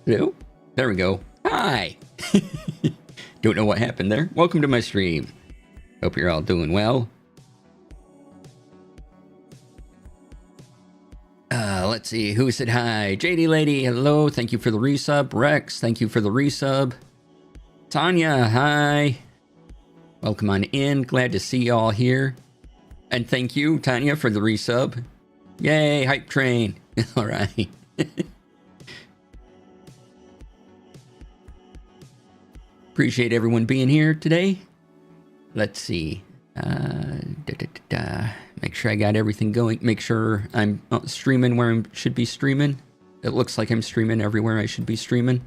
Hello? There we go. Hi! Don't know what happened there. Welcome to my stream. Hope you're all doing well. Let's see. Who said hi? JD Lady, hello. Thank you for the resub. Rex, thank you for the resub. Tanya, hi. Welcome on in. Glad to see y'all here. And thank you, Tanya, for the resub. Yay, hype train. All right. Appreciate everyone being here today. Let's see. Make sure I got everything going. Make sure I'm streaming where I should be streaming. It looks like I'm streaming everywhere I should be streaming.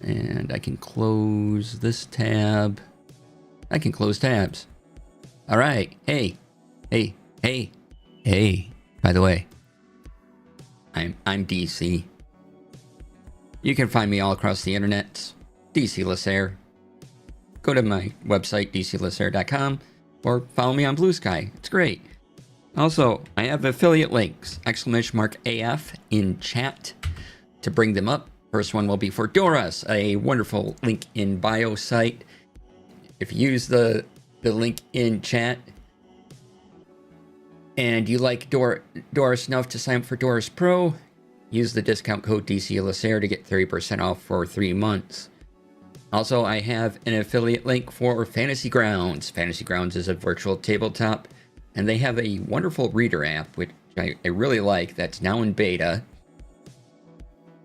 And I can close this tab. I can close tabs. All right. Hey. By the way, I'm DC. You can find me all across the internet. DC Lasair. Go to my website, dclasair.com, or follow me on Blue Sky. It's great. Also, I have affiliate links, !AF in chat to bring them up. First one will be for Doris, a wonderful link in bio site. If you use the link in chat and you like Doris enough to sign up for Doris Pro, use the discount code DCLasair to get 30% off for 3 months. Also, I have an affiliate link for Fantasy Grounds. Fantasy Grounds is a virtual tabletop, and they have a wonderful reader app, which I really like, that's now in beta.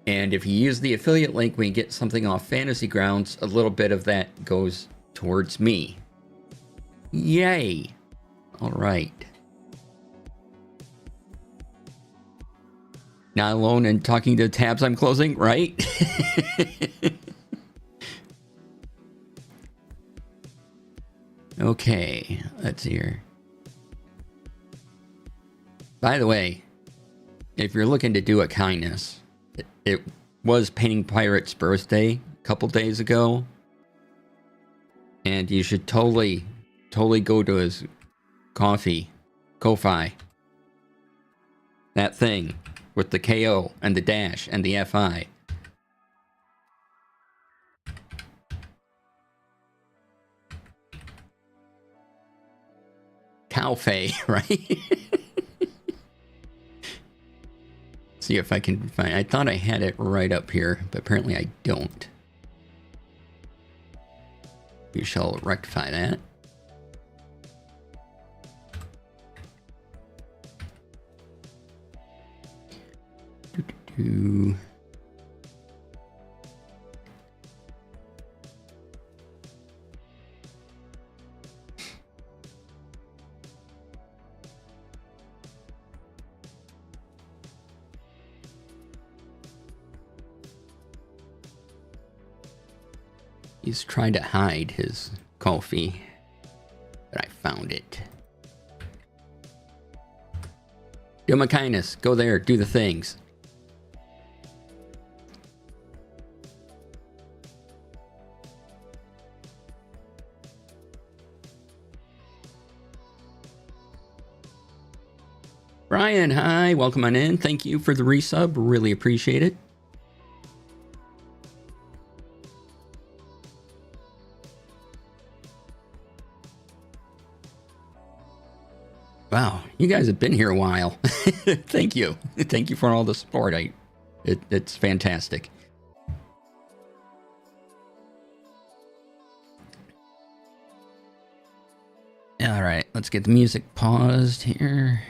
And if you use the affiliate link when you get something off Fantasy Grounds, a little bit of that goes towards me. Yay! All right. Not alone in talking to tabs I'm closing, right? Okay, let's see here. By the way, if you're looking to do a kindness, it was Painting Pirate's birthday a couple days ago. And you should totally go to his Ko-Fi. That thing with the KO and the dash and the FI. Cowfei, right? See if I can find. I thought I had it right up here, but apparently I don't. We shall rectify that. Doo-doo-doo. He's trying to hide his coffee, but I found it. Do him a kindness. Go there. Do the things. Brian, hi. Welcome on in. Thank you for the resub. Really appreciate it. Wow, you guys have been here a while. Thank you. Thank you for all the support. It's fantastic. All right, let's get the music paused here.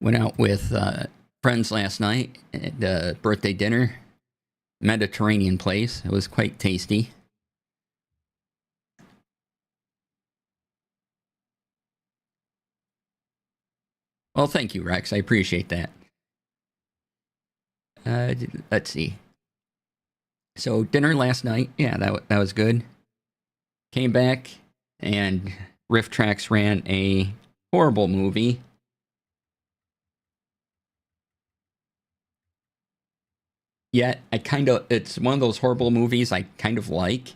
Went out with friends last night at a birthday dinner. Mediterranean place. It was quite tasty. Well, thank you, Rex. I appreciate that. Let's see. So dinner last night. Yeah, that was good. Came back and Riff Tracks ran a horrible movie. Yet it's one of those horrible movies I kind of like.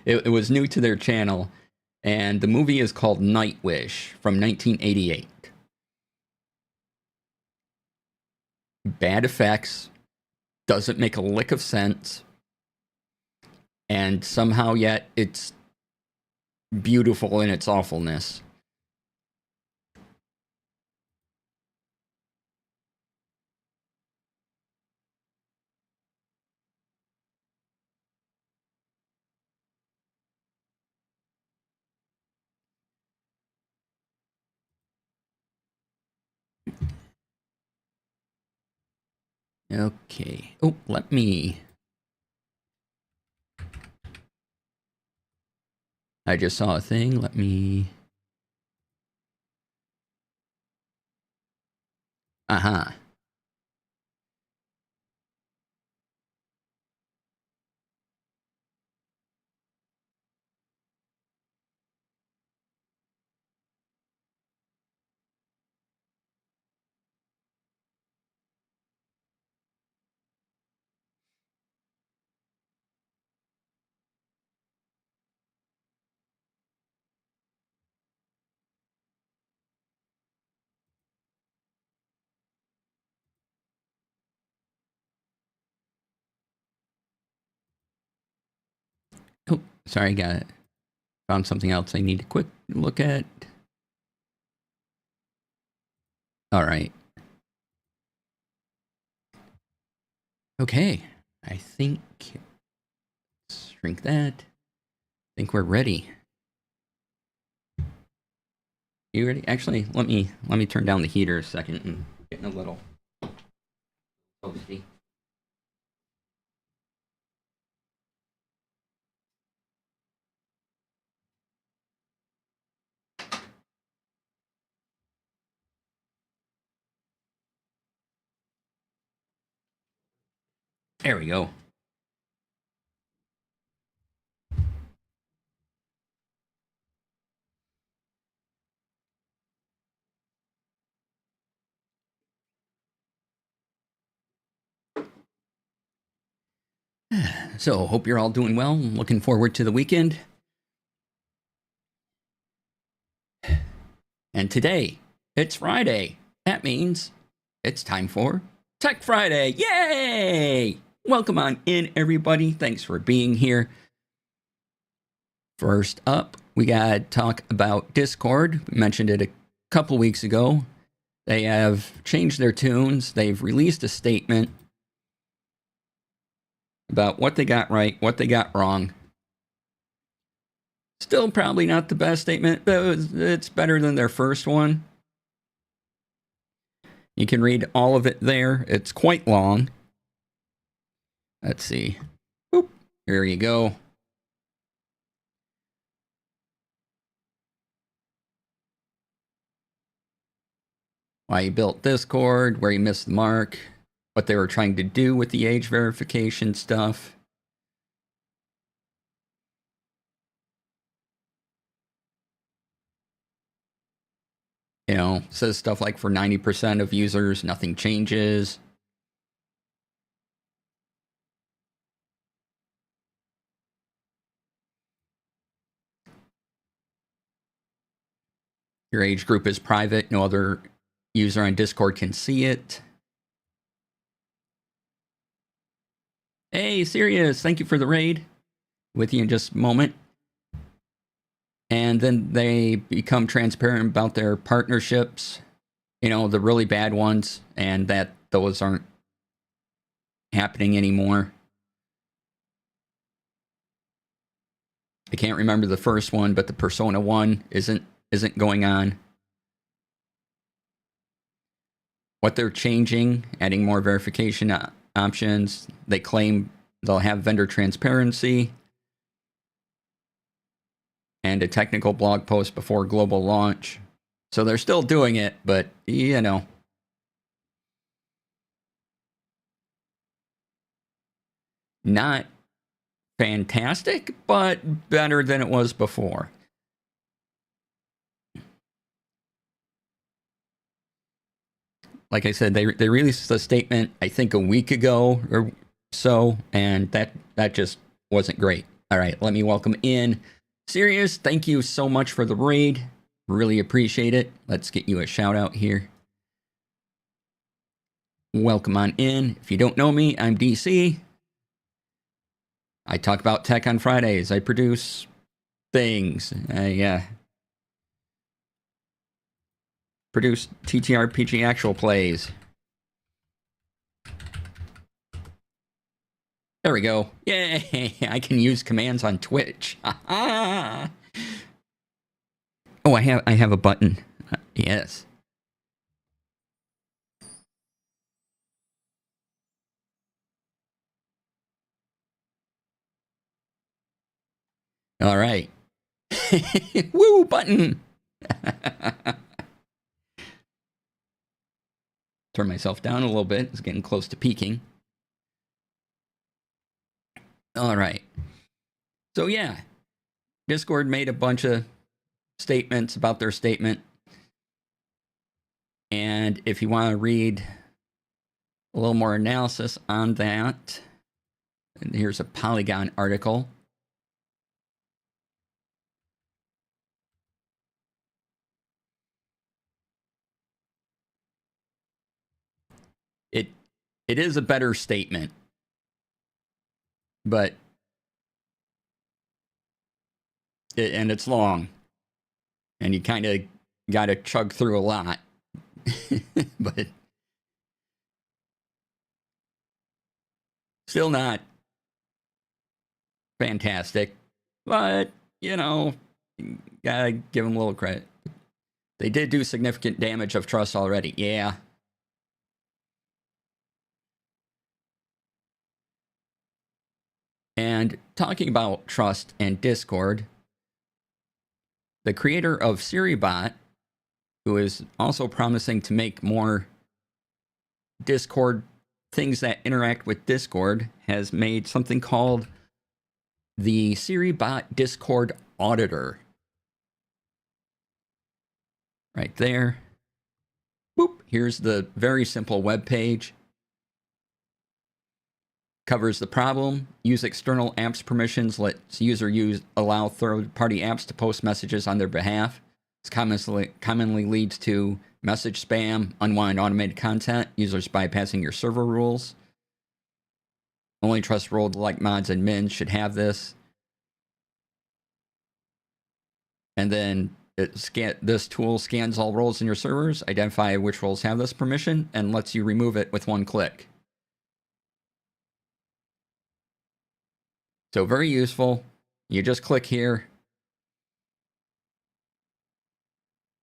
It was new to their channel, and the movie is called Night Wish from 1988. bad effects, doesn't make a lick of sense, and somehow yet it's beautiful in its awfulness. Okay. Oh, let me... I just saw a thing. Let me... Uh-huh. Oh, sorry, got it. Found something else I need to quick look at. All right. Okay. I think... Shrink that. I think we're ready. You ready? Actually, let me turn down the heater a second and getting a little toasty. There we go. So, hope you're all doing well. I'm looking forward to the weekend. And today, it's Friday. That means it's time for Tech Friday. Yay! Welcome on in, everybody. Thanks for being here. First up, we got to talk about Discord. We mentioned it a couple weeks ago. They have changed their tunes. They've released a statement about what they got right, what they got wrong. Still probably not the best statement, but it's better than their first one. You can read all of it there. It's quite long. Let's see. Boop. Here you go. Why you built Discord, where you missed the mark, what they were trying to do with the age verification stuff. You know, says stuff like for 90% of users, nothing changes. Your age group is private. No other user on Discord can see it. Hey, Sirius, thank you for the raid. With you in just a moment. And then they become transparent about their partnerships, you know, the really bad ones, and that those aren't happening anymore. I can't remember the first one, but the Persona 1 isn't going on. What they're changing, adding more verification options. They claim they'll have vendor transparency and a technical blog post before global launch. So they're still doing it, but, you know. Not fantastic, but better than it was before. Like I said, they released a statement, I think, a week ago or so, and that just wasn't great. All right, let me welcome in Sirius. Thank you so much for the raid. Really appreciate it. Let's get you a shout out here. welcome on in. If you don't know me, I'm DC. I talk about tech on Fridays. I produce things. I produce TTRPG actual plays. There we go. Yay! I can use commands on Twitch. Oh, I have a button. Yes. All right. Woo, button. Turn myself down a little bit. It's getting close to peaking. All right. So yeah, Discord made a bunch of statements about their statement. And if you want to read a little more analysis on that, and here's a Polygon article. It is a better statement, but and it's long, and you kind of got to chug through a lot. But still not fantastic. But, you know, gotta give them a little credit. They did do significant damage of trust already. Yeah. And talking about trust and Discord, the creator of SiriBot, who is also promising to make more Discord things that interact with Discord, has made something called the SiriBot Discord Auditor. Right there. Boop. Here's the very simple web page. Covers the problem. Use external apps permissions. Lets user allow third-party apps to post messages on their behalf. This commonly leads to message spam, unwanted automated content, users bypassing your server rules. Only trust roguelike mods and admins should have this. And then this tool scans all roles in your servers, identify which roles have this permission, and lets you remove it with one click. So very useful. You just click here.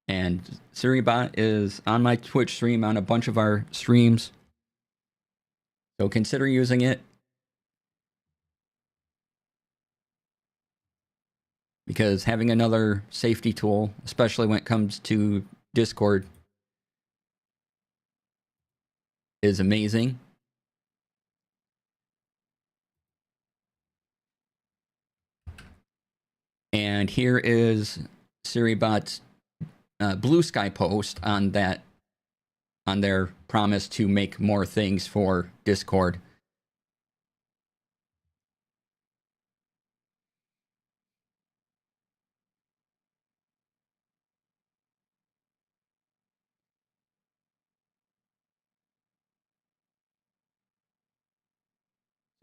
And SiriBot is on my Twitch stream, on a bunch of our streams. So consider using it. Because having another safety tool, especially when it comes to Discord, is amazing. And here is SiriBot's Blue Sky post on their promise to make more things for Discord.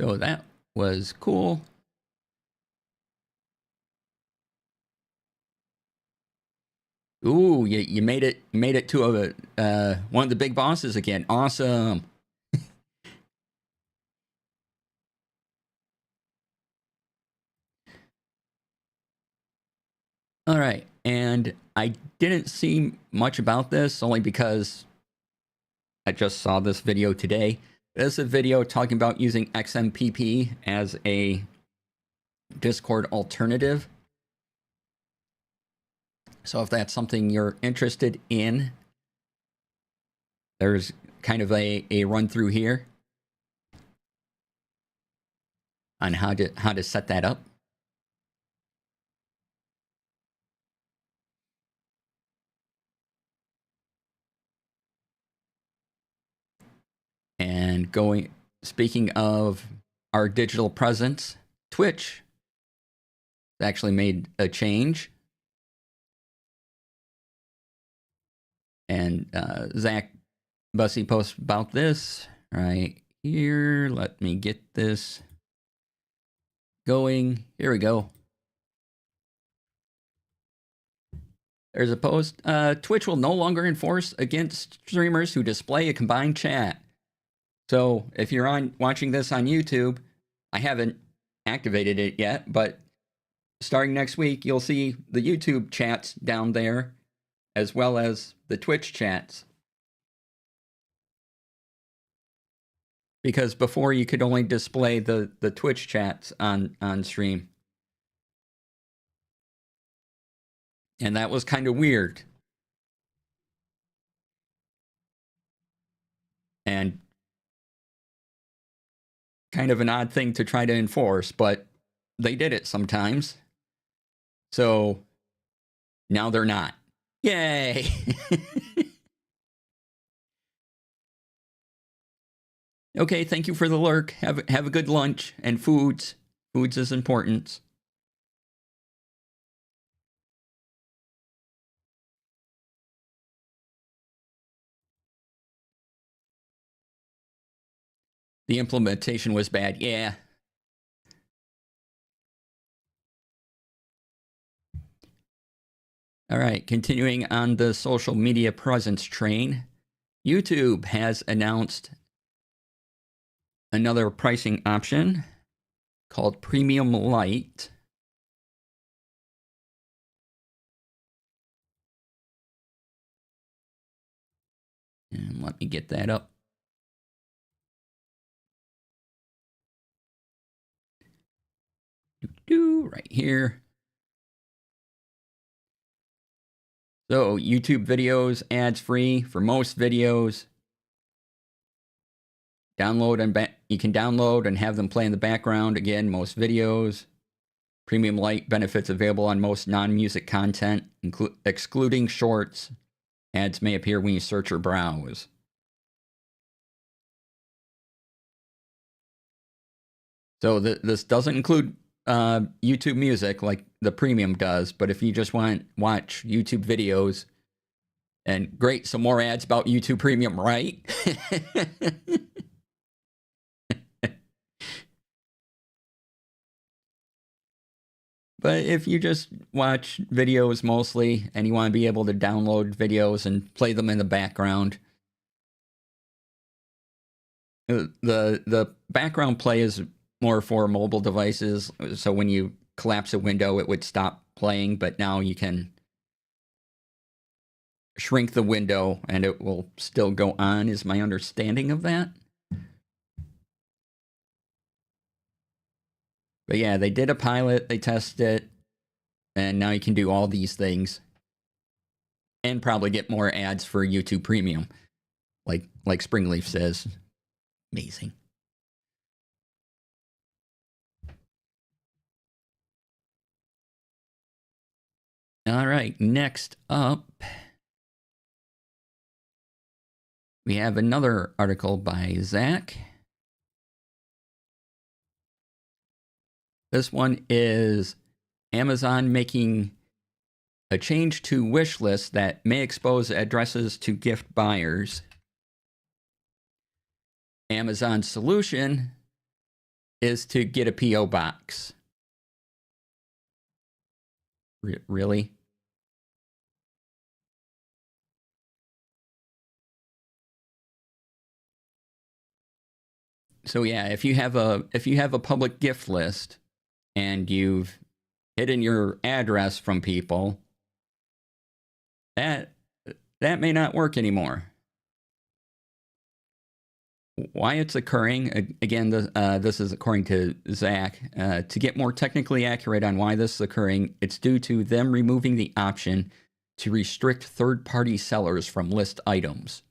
So that was cool. Ooh, you made it to one of the big bosses again. Awesome. All right, and I didn't see much about this only because I just saw this video today. This is a video talking about using XMPP as a Discord alternative. So if that's something you're interested in, there's kind of a run through here on how to set that up. And speaking of our digital presence, Twitch actually made a change. And Zach Bussy post about this right here. Let me get this going. Here we go. There's a post. Twitch will no longer enforce against streamers who display a combined chat. So if you're watching this on YouTube, I haven't activated it yet, but starting next week, you'll see the YouTube chats down there, as well as the Twitch chats. Because before you could only display the Twitch chats on stream. And that was kind of weird. And kind of an odd thing to try to enforce, but they did it sometimes. So now they're not. Yay! Okay, thank you for the lurk. Have a good lunch and foods. Foods is important. The implementation was bad. Yeah. All right, continuing on the social media presence train, YouTube has announced another pricing option called Premium Lite. And let me get that up. Right here. So YouTube videos, ads free for most videos. You can download and have them play in the background. Again, most videos. Premium Lite benefits available on most non-music content, excluding shorts. Ads may appear when you search or browse. So this doesn't include YouTube Music like the Premium does, but if you just want to watch YouTube videos, and great, some more ads about YouTube Premium, right? But if you just watch videos mostly and you want to be able to download videos and play them in the background, the background play is more for mobile devices. So when you collapse a window, it would stop playing, but now you can shrink the window and it will still go on, is my understanding of that. But yeah, they did a pilot, they tested it, and now you can do all these things. And probably get more ads for YouTube Premium. Like Springleaf says. Amazing. All right, next up, we have another article by Zach. This one is Amazon making a change to wish list that may expose addresses to gift buyers. Amazon's solution is to get a P.O. box. Really? So yeah, if you have a public gift list and you've hidden your address from people, that may not work anymore. Why it's occurring, again, this is according to Zach, to get more technically accurate on why this is occurring, it's due to them removing the option to restrict third-party sellers from list items.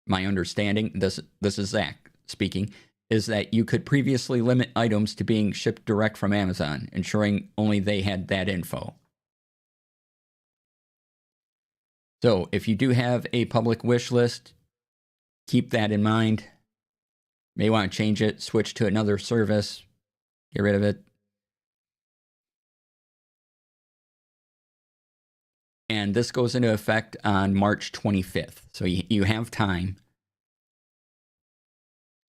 My understanding, this is Zach speaking, is that you could previously limit items to being shipped direct from Amazon, ensuring only they had that info. So if you do have a public wish list, keep that in mind. May want to change it, switch to another service, get rid of it. And this goes into effect on March 25th. So you have time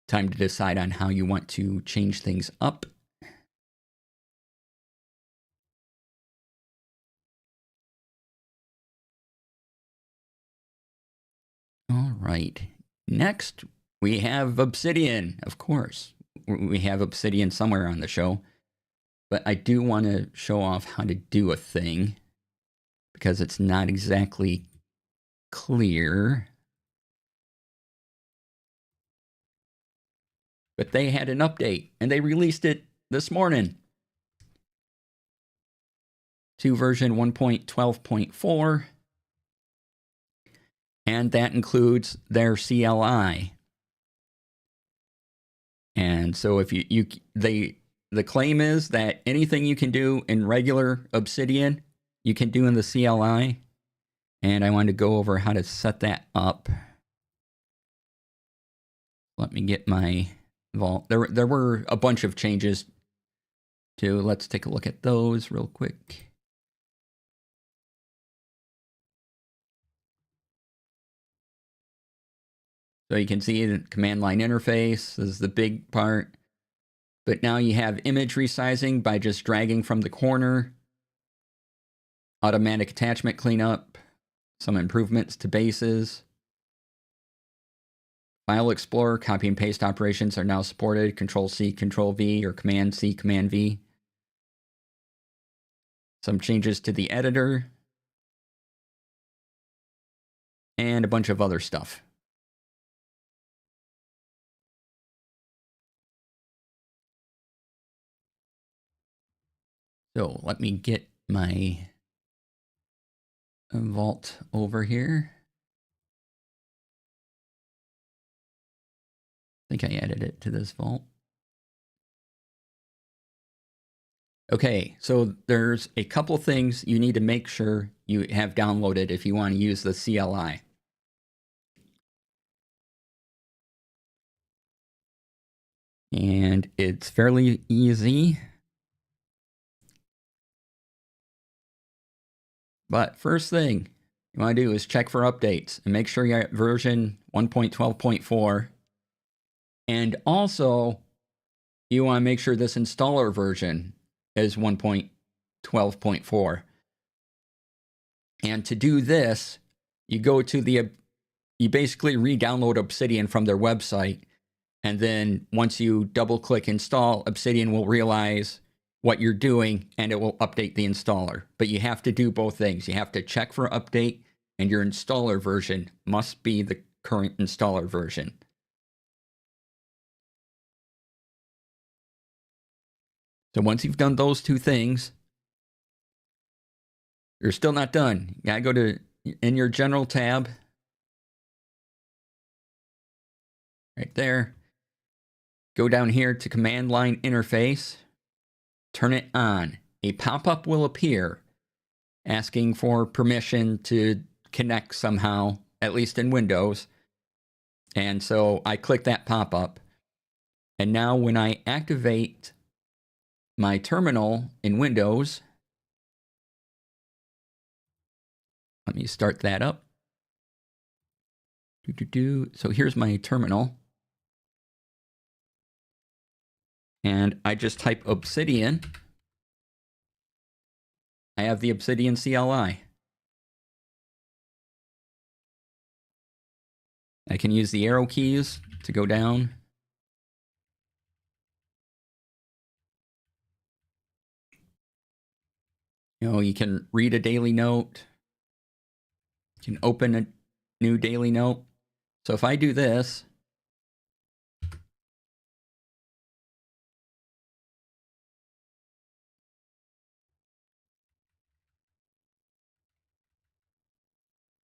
to decide on how you want to change things up. All right. Next, we have Obsidian, of course. We have Obsidian somewhere on the show. But I do want to show off how to do a thing because it's not exactly clear. But they had an update and they released it this morning to version 1.12.4. And that includes their CLI. And so if the claim is that anything you can do in regular Obsidian, you can do in the CLI. And I wanted to go over how to set that up. Let me get my vault. There were a bunch of changes too. Let's take a look at those real quick. So you can see the command line interface. This is the big part. But now you have image resizing by just dragging from the corner. Automatic attachment cleanup. Some improvements to bases. File Explorer, copy and paste operations are now supported. Control-C, Control-V, or Command-C, Command-V. Some changes to the editor. And a bunch of other stuff. So let me get my vault over here. I think I added it to this vault. Okay, so there's a couple things you need to make sure you have downloaded if you want to use the CLI. And it's fairly easy. But first thing you want to do is check for updates and make sure you're at version 1.12.4. And also, you want to make sure this installer version is 1.12.4. And to do this, you go to you basically re-download Obsidian from their website. And then once you double click install, Obsidian will realize what you're doing and it will update the installer. But you have to do both things. You have to check for update and your installer version must be the current installer version. So once you've done those two things, you're still not done. You gotta go to in your general tab. Right there. Go down here to command line interface. Turn it on. A pop-up will appear asking for permission to connect somehow, at least in Windows. And so I click that pop-up. And now when I activate my terminal in Windows, let me start that up. So here's my terminal. And I just type Obsidian. I have the Obsidian CLI. I can use the arrow keys to go down. You know, you can read a daily note. You can open a new daily note. So if I do this,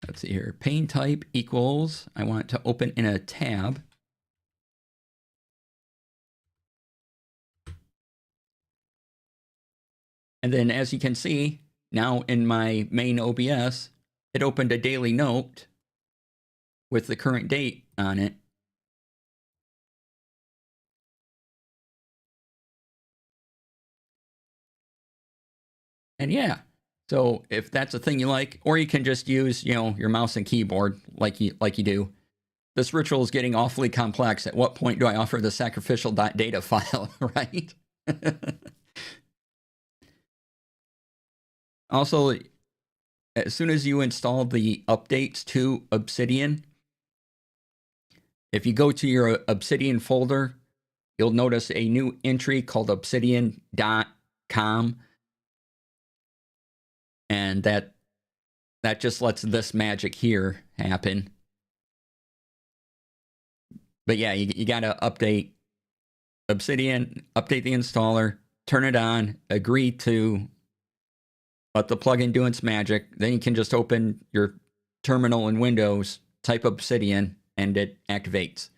let's see here, pane type equals, I want it to open in a tab. And then as you can see, now in my main OBS, it opened a daily note with the current date on it. And yeah, So if that's a thing you like, or you can just use, your mouse and keyboard like you do. This ritual is getting awfully complex. At what point do I offer the sacrificial.data file, right? Also, as soon as you install the updates to Obsidian, if you go to your Obsidian folder, you'll notice a new entry called obsidian.com. And that just lets this magic here happen. But yeah, you got to update Obsidian, update the installer, turn it on, agree to let the plugin do its magic. Then you can just open your terminal in Windows, type Obsidian, and it activates.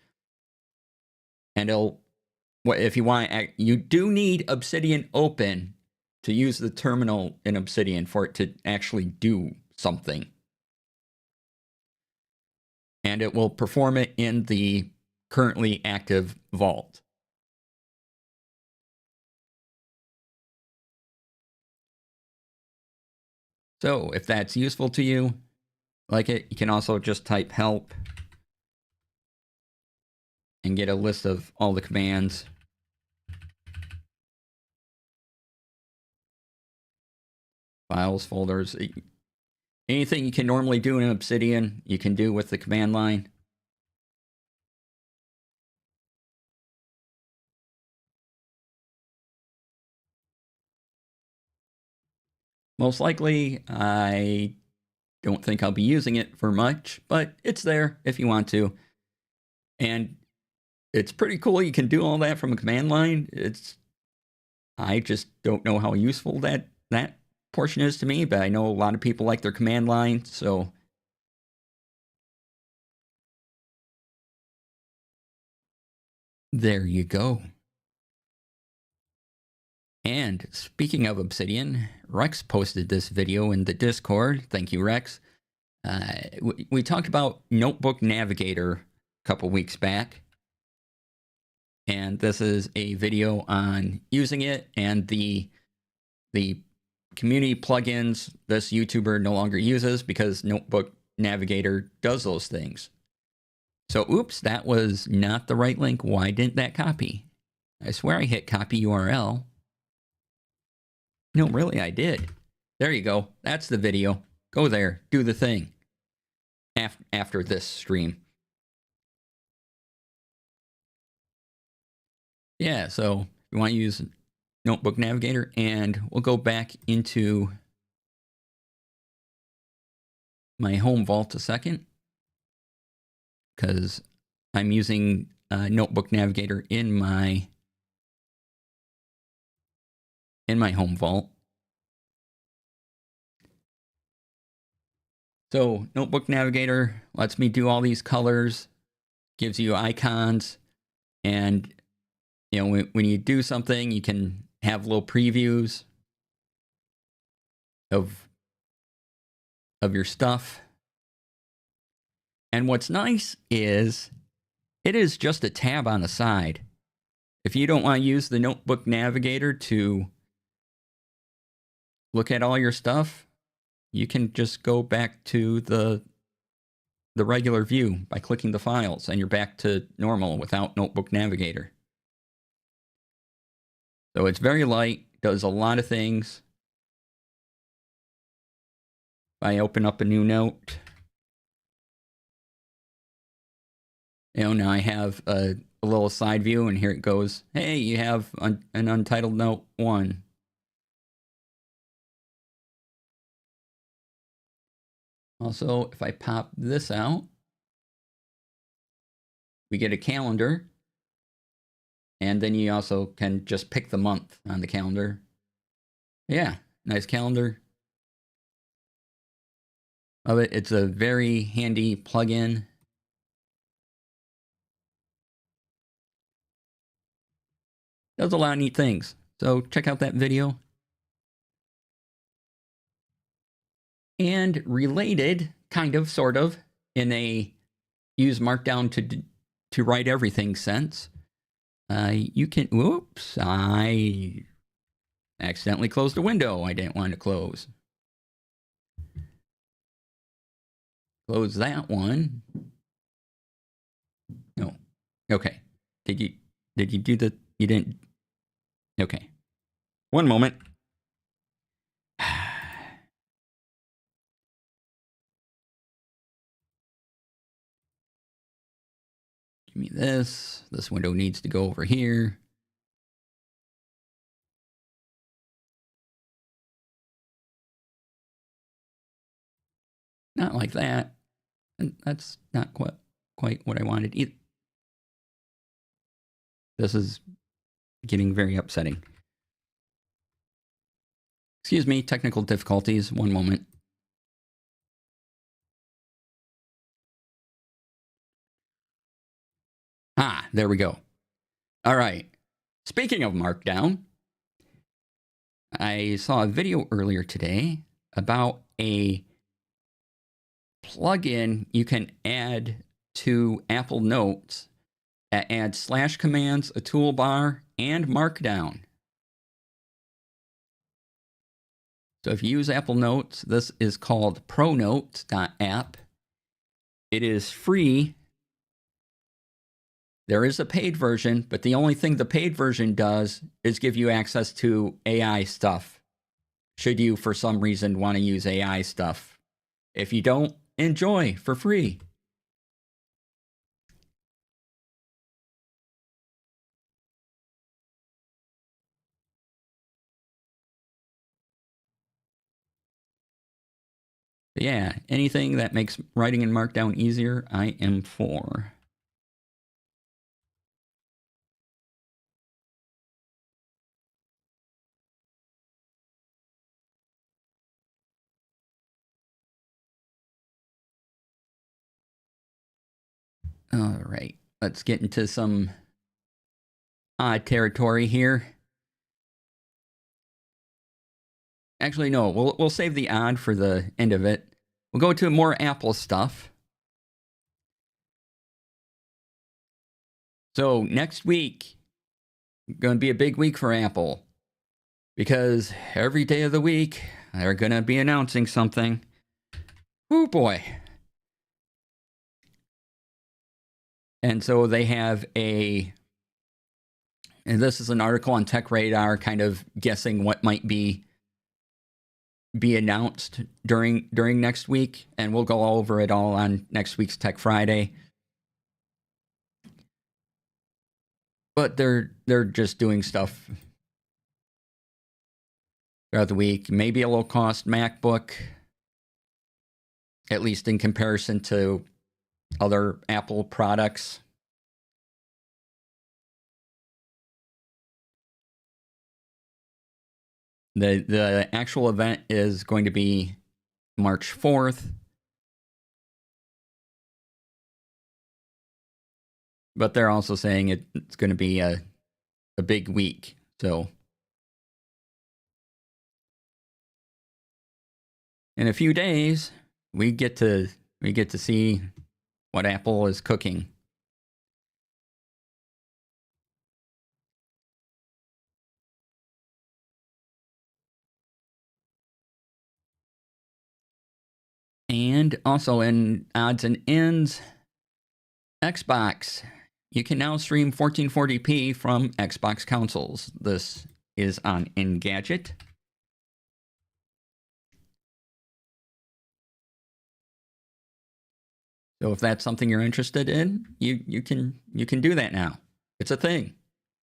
And if you want, you do need Obsidian open to use the terminal in Obsidian for it to actually do something. And it will perform it in the currently active vault. So if that's useful to you, like it, you can also just type help and get a list of all the commands. Files, folders, anything you can normally do in Obsidian, you can do with the command line. Most likely, I don't think I'll be using it for much, but it's there if you want to. And it's pretty cool. You can do all that from a command line. I just don't know how useful that portion is to me, but I know a lot of people like their command line, so there you go. And speaking of Obsidian, Rex posted this video in the Discord. Thank you, Rex. We talked about Notebook Navigator a couple weeks back. And this is a video on using it and the community plugins this YouTuber no longer uses because Notebook Navigator does those things. So, oops, that was not the right link. Why didn't that copy? I swear I hit copy URL. No, really, I did. There you go. That's the video. Go there. Do the thing. After this stream. Yeah, so if you want to use Notebook Navigator, and we'll go back into my home vault a second, because I'm using Notebook Navigator in my home vault. So Notebook Navigator lets me do all these colors, gives you icons, and when you do something, you can have little previews of your stuff. And what's nice is it is just a tab on the side. If you don't want to use the Notebook Navigator to look at all your stuff, you can just go back to the regular view by clicking the files, and you're back to normal without Notebook Navigator. So it's very light, does a lot of things. If I open up a new note, now I have a little side view, and here it goes. Hey, you have an untitled note 1. Also, if I pop this out, we get a calendar. And then you also can just pick the month on the calendar. Yeah, nice calendar. Love it. It's a very handy plugin. Does a lot of neat things. So check out that video. And related, kind of, sort of, in a use Markdown to write everything sense. You can, whoops, I accidentally closed a window I didn't want to close. Close that one. No. Okay. Did you do the, you didn't? Okay. One moment. Give me this. This window needs to go over here. Not like that. And that's not quite what I wanted either. This is getting very upsetting. Excuse me, technical difficulties. One moment. Ah, there we go. All right. Speaking of Markdown, I saw a video earlier today about a plugin you can add to Apple Notes that adds slash commands, a toolbar, and Markdown. So if you use Apple Notes, this is called pronotes.app. It is free. There is a paid version, but the only thing the paid version does is give you access to AI stuff. Should you, for some reason, want to use AI stuff. If you don't, enjoy for free. But yeah, anything that makes writing in Markdown easier, I am for. All right, let's get into some odd territory here. Actually, no, we'll save the odd for the end of it. We'll go to more Apple stuff. So next week, going to be a big week for Apple because every day of the week, they're going to be announcing something. Oh boy. And so they have and this is an article on Tech Radar kind of guessing what might be announced during next week, and we'll go over it all on next week's Tech Friday. But they're just doing stuff throughout the week. Maybe a low-cost MacBook, at least in comparison to other Apple products. The actual event is going to be March 4th. But they're also saying it's going to be a big week. So in a few days, we get to see what Apple is cooking. And also in odds and ends, Xbox. You can now stream 1440p from Xbox consoles. This is on Engadget. So if that's something you're interested in, you can do that now. It's a thing.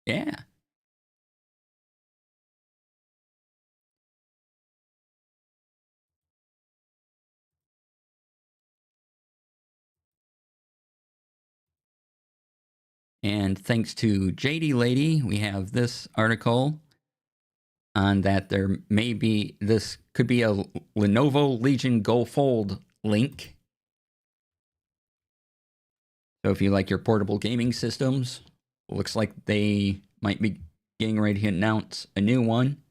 Yeah. And thanks to JD Lady, we have this article on that there may be, this could be a Lenovo Legion Go Fold link. So if you like your portable gaming systems, looks like they might be getting ready to announce a new one.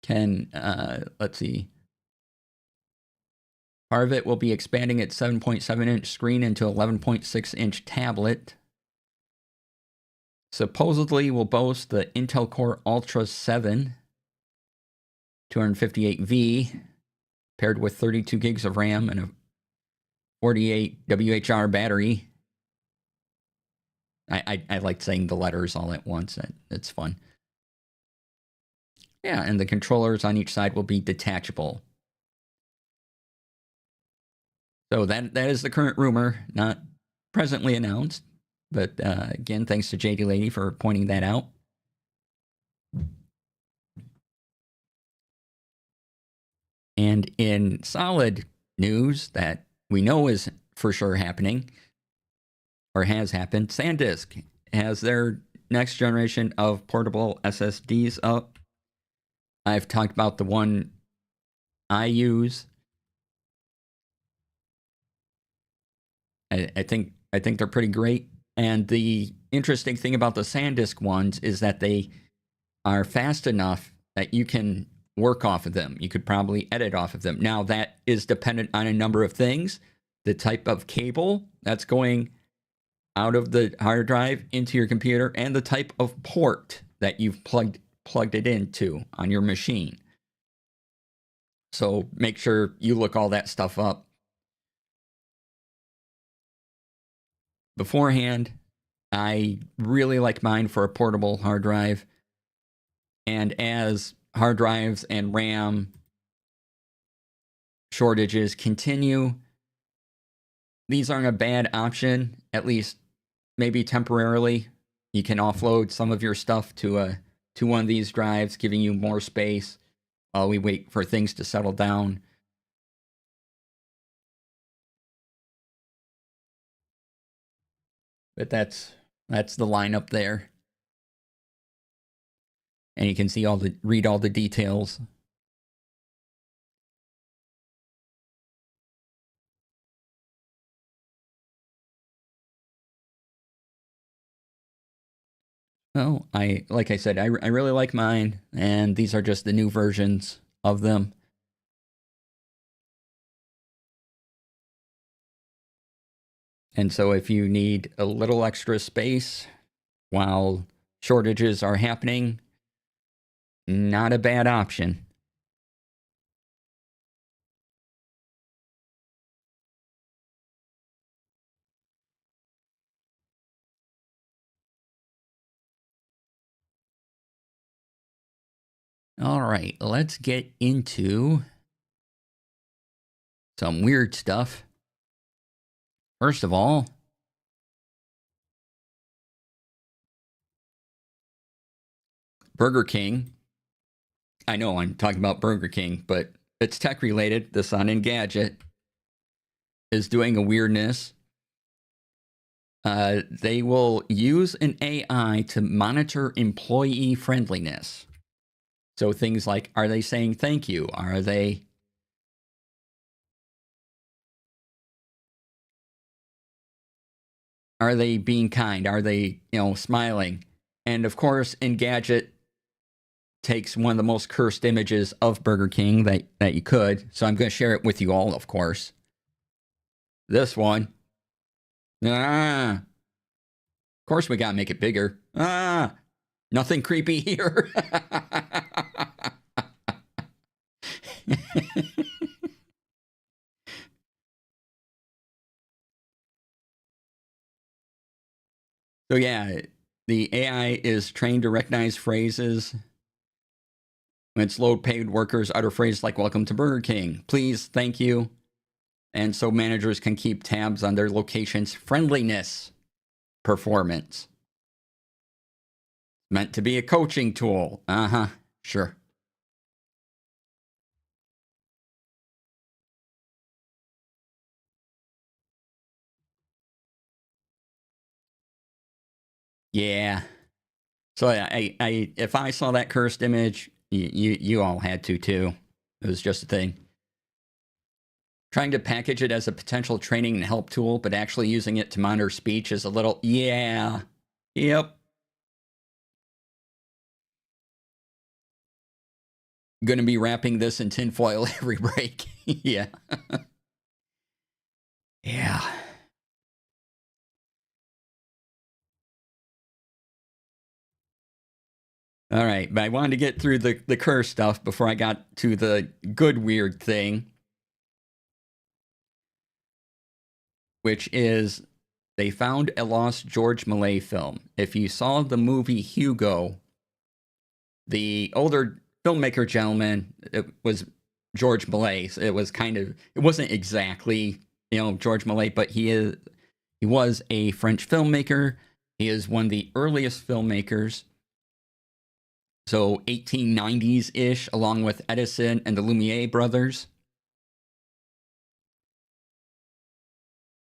Let's see. Part of it will be expanding its 7.7-inch screen into 11.6-inch tablet. supposedly will boast the Intel Core Ultra 7 258V paired with 32 gigs of RAM and a 48 WHR battery. I like saying the letters all at once. It's fun. Yeah, and the controllers on each side will be detachable. So that is the current rumor, not presently announced. But again, thanks to JD Lady for pointing that out. And in solid news that we know is for sure happening, or has happened, SanDisk has their next generation of portable SSDs up. I've talked about the one I use. I think they're pretty great. And the interesting thing about the SanDisk ones is that they are fast enough that you can work off of them. You could probably edit off of them. Now, that is dependent on a number of things. The type of cable that's going out of the hard drive into your computer and the type of port that you've plugged it into on your machine. So make sure you look all that stuff up beforehand. I really like mine for a portable hard drive. And as hard drives and RAM shortages continue, these aren't a bad option, at least maybe temporarily. You can offload some of your stuff to one of these drives, giving you more space while we wait for things to settle down. But that's the lineup there. And you can see read all the details. Well, like I said, I really like mine, and these are just the new versions of them. And so if you need a little extra space while shortages are happening, not a bad option. All right, let's get into some weird stuff. First of all, Burger King. I know I'm talking about Burger King, but it's tech related. The Sun and Gadget is doing a weirdness. They will use an AI to monitor employee friendliness. So things like, are they saying thank you? Are they being kind? Are they, smiling? And of course, Engadget takes one of the most cursed images of Burger King that you could. So I'm going to share it with you all, of course. This one. Of course we got to make it bigger. Nothing creepy here. So yeah, the AI is trained to recognize phrases. When it's low paid workers utter phrases like welcome to Burger King, please, thank you. And so managers can keep tabs on their location's friendliness performance. Meant to be a coaching tool. Sure. Yeah. So I if I saw that cursed image, you all had to too. It was just a thing. Trying to package it as a potential training and help tool, but actually using it to monitor speech is a little, yeah. Yep. Going to be wrapping this in tinfoil every break. Yeah. Yeah. All right, but I wanted to get through the curse stuff before I got to the good weird thing, which is they found a lost George Malay film. If you saw the movie Hugo, the older filmmaker gentleman, it was George Malay. So it was kind of, it wasn't exactly, George Malay, but he was a French filmmaker. He is one of the earliest filmmakers. So 1890s-ish, along with Edison and the Lumiere brothers.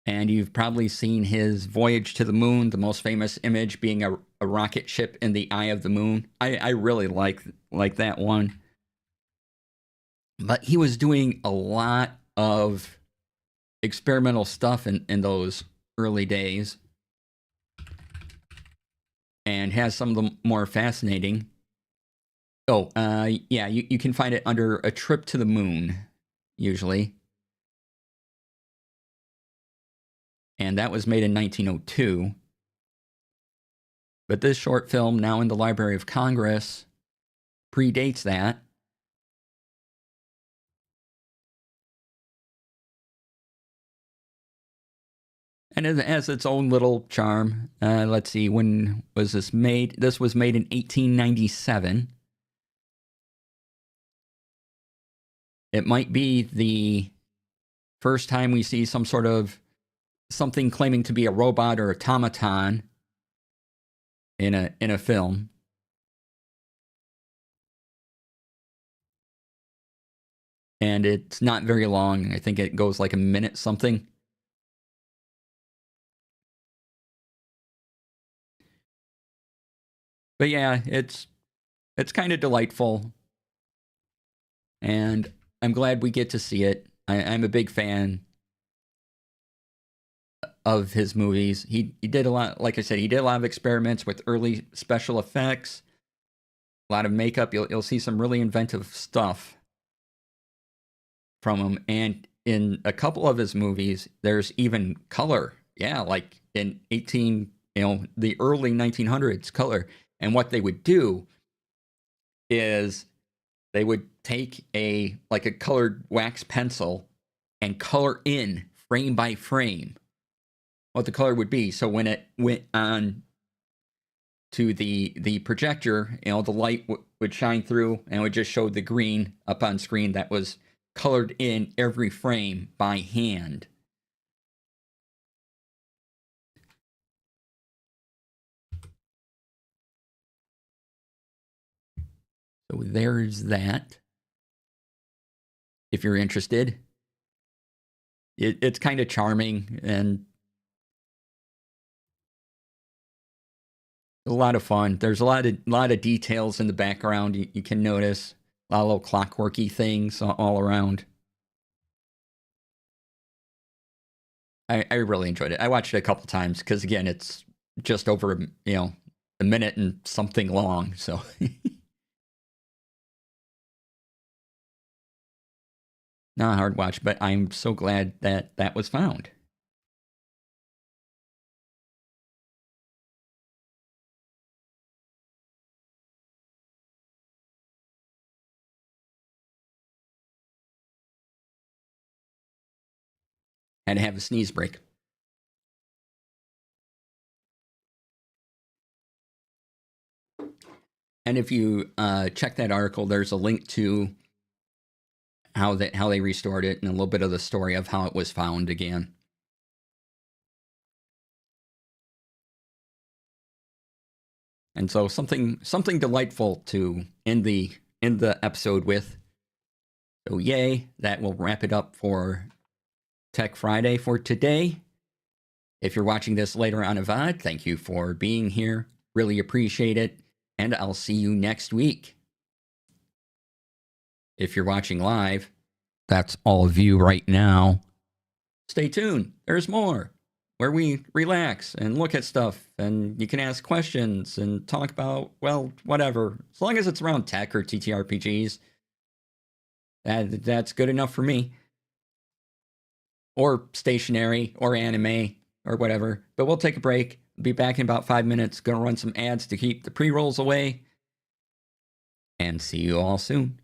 And you've probably seen his Voyage to the Moon, the most famous image being a rocket ship in the eye of the moon. I really like that one. But he was doing a lot of experimental stuff in those early days. And has some of them more fascinating. Oh, yeah, you can find it under A Trip to the Moon, usually. And that was made in 1902. But this short film, now in the Library of Congress, predates that. And it has its own little charm. Let's see, when was this made? This was made in 1897. It might be the first time we see some sort of something claiming to be a robot or automaton in a film. And it's not very long. I think it goes like a minute something. But yeah, it's kind of delightful. And I'm glad we get to see it. I'm a big fan of his movies. He did a lot, like I said, he did a lot of experiments with early special effects, a lot of makeup. You'll see some really inventive stuff from him. And in a couple of his movies, there's even color. Yeah, like in the early 1900s, color. And what they would do is they would take a colored wax pencil and color in frame by frame what the color would be. So when it went on to the projector, the light would shine through and it would just show the green up on screen that was colored in every frame by hand. So there's that. If you're interested, it's kind of charming and a lot of fun. There's a lot of details in the background you can notice. A lot of little clockworky things all around. I really enjoyed it. I watched it a couple times because, again, it's just over a minute and something long. So not a hard watch, but I'm so glad that was found. Had to have a sneeze break. And if you check that article, there's a link to how they restored it and a little bit of the story of how it was found again. And so something delightful to end the episode with. So yay, that will wrap it up for Tech Friday for today. If you're watching this later on a VOD, thank you for being here. Really appreciate it. And I'll see you next week. If you're watching live, that's all of you right now. Stay tuned. There's more where we relax and look at stuff and you can ask questions and talk about, well, whatever. As long as it's around tech or TTRPGs, that's good enough for me. Or stationary or anime or whatever. But we'll take a break. Be back in about 5 minutes. Gonna run some ads to keep the pre-rolls away. and see you all soon.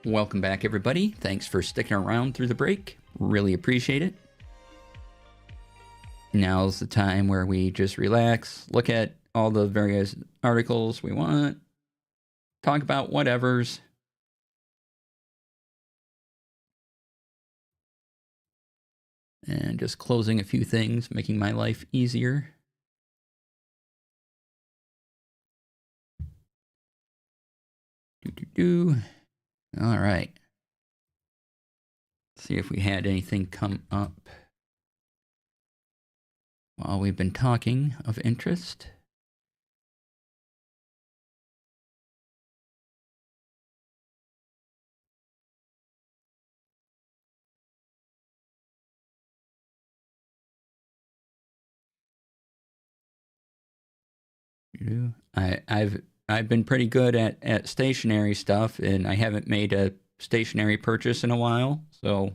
Welcome back, everybody. Thanks for sticking around through the break. Really appreciate it. Now's the time where we just relax, look at all the various articles we want, talk about whatevers. And just closing a few things, making my life easier. All right. See if we had anything come up while we've been talking of interest. I've been pretty good at stationary stuff, and I haven't made a stationary purchase in a while, so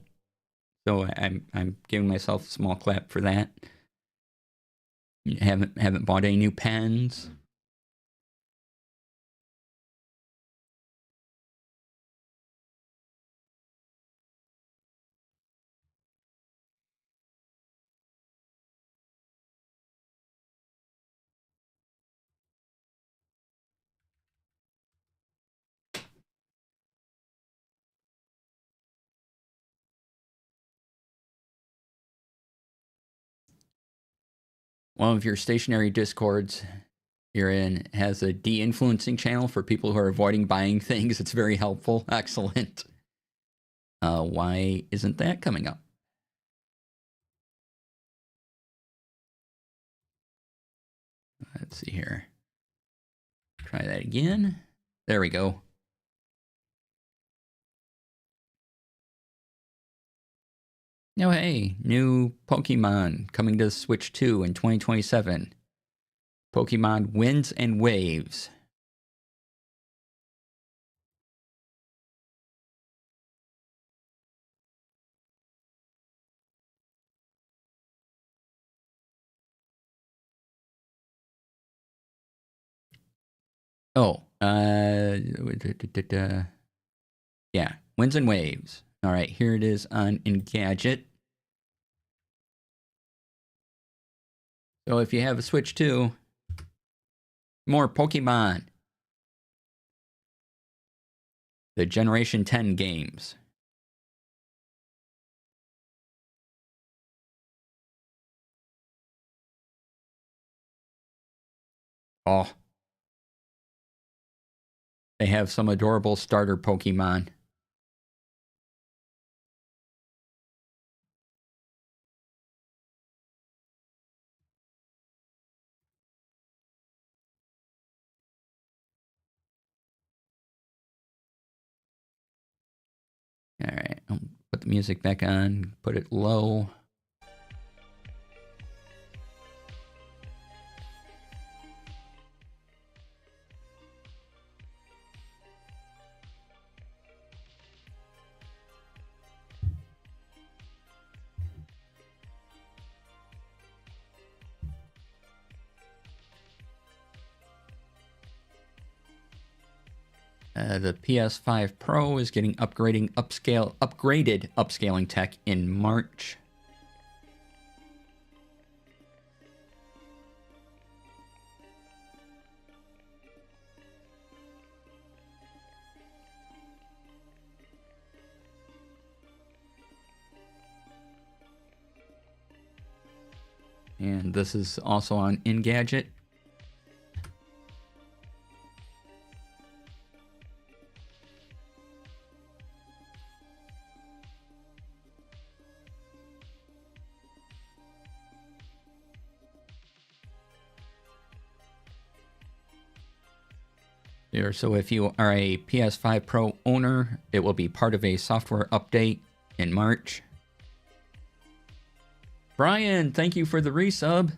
I'm giving myself a small clap for that. Haven't bought any new pens. One of your stationary discords you're in has a de-influencing channel for people who are avoiding buying things. It's very helpful. Excellent. Why isn't that coming up? Let's see here. Try that again. There we go. Oh, hey, new Pokemon coming to Switch 2 in 2027. Pokemon Winds and Waves. Oh, yeah, Winds and Waves. All right, here it is on Engadget. So if you have a Switch 2, more Pokemon. The Generation 10 games. Oh. They have some adorable starter Pokemon. All right, I'll put the music back on, put it low. The PS5 Pro is getting upgraded upscaling tech in March. And this is also on Engadget. There, so if you are a PS5 Pro owner, it will be part of a software update in March. Brian, thank you for the resub.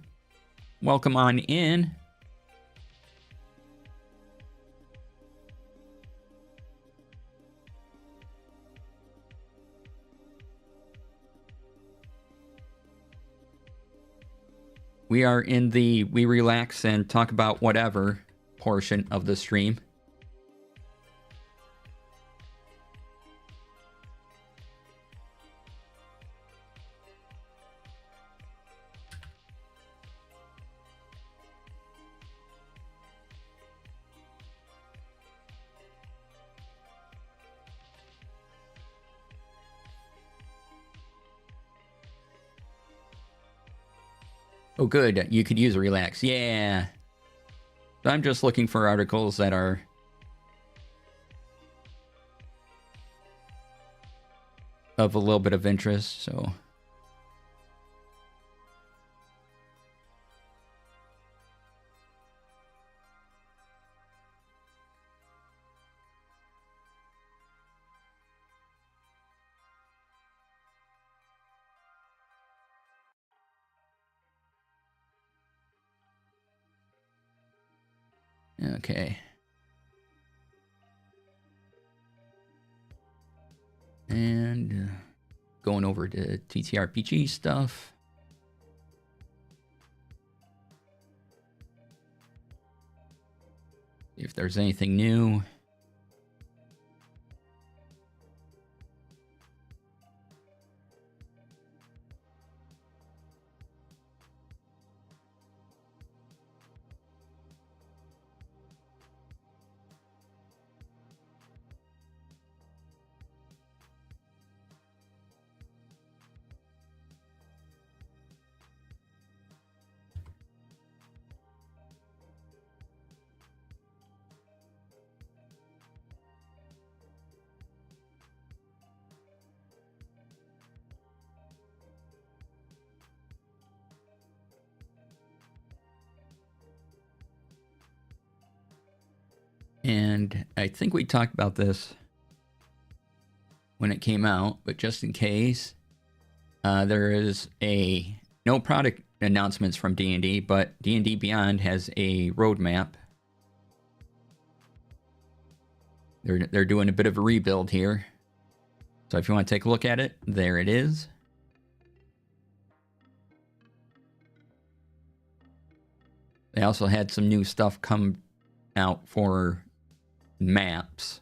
Welcome on in. We are in the we relax and talk about whatever portion of the stream. Oh, good. You could use relax. Yeah. I'm just looking for articles that are of a little bit of interest, so... Okay. And going over to TTRPG stuff. See if there's anything new. And I think we talked about this when it came out, but just in case, there is no product announcements from D&D, but D&D Beyond has a roadmap. They're doing a bit of a rebuild here. So if you want to take a look at it, there it is. They also had some new stuff come out for maps.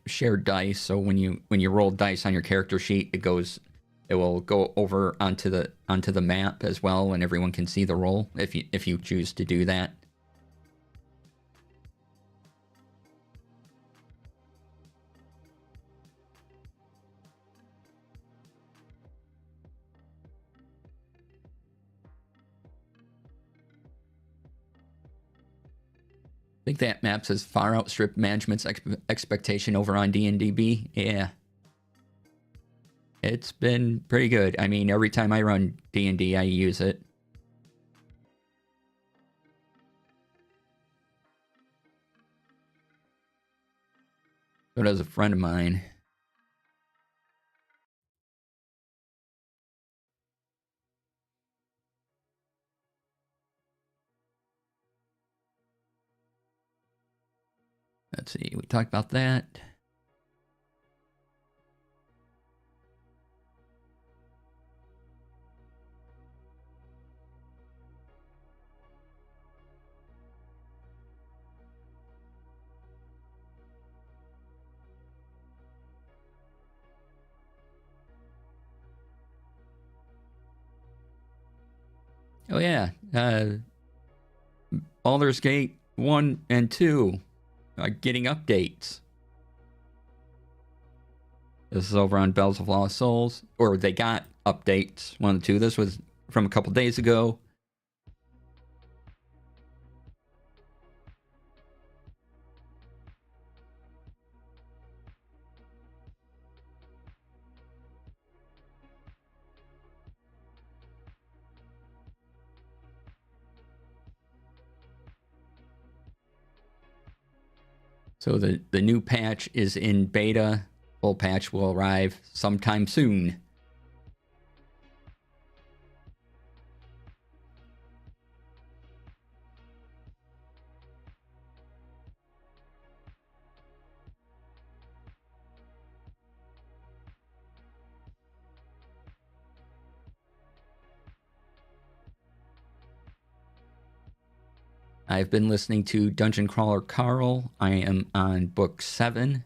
Shared dice, so when you roll dice on your character sheet, it will go over onto the map as well, and everyone can see the roll if you choose to do that. I think that maps has far outstripped management's expectation over on D&DB. Yeah. It's been pretty good. I mean, every time I run D&D, I use it. So does a friend of mine. Let's see, we talked about that. Oh yeah, Baldur's Gate 1 and 2 are getting updates. This is over on Bells of Lost Souls, or they got updates 1 and 2. This was from a couple days ago. So the new patch is in beta. Full patch will arrive sometime soon. I've been listening to Dungeon Crawler Carl. I am on book 7.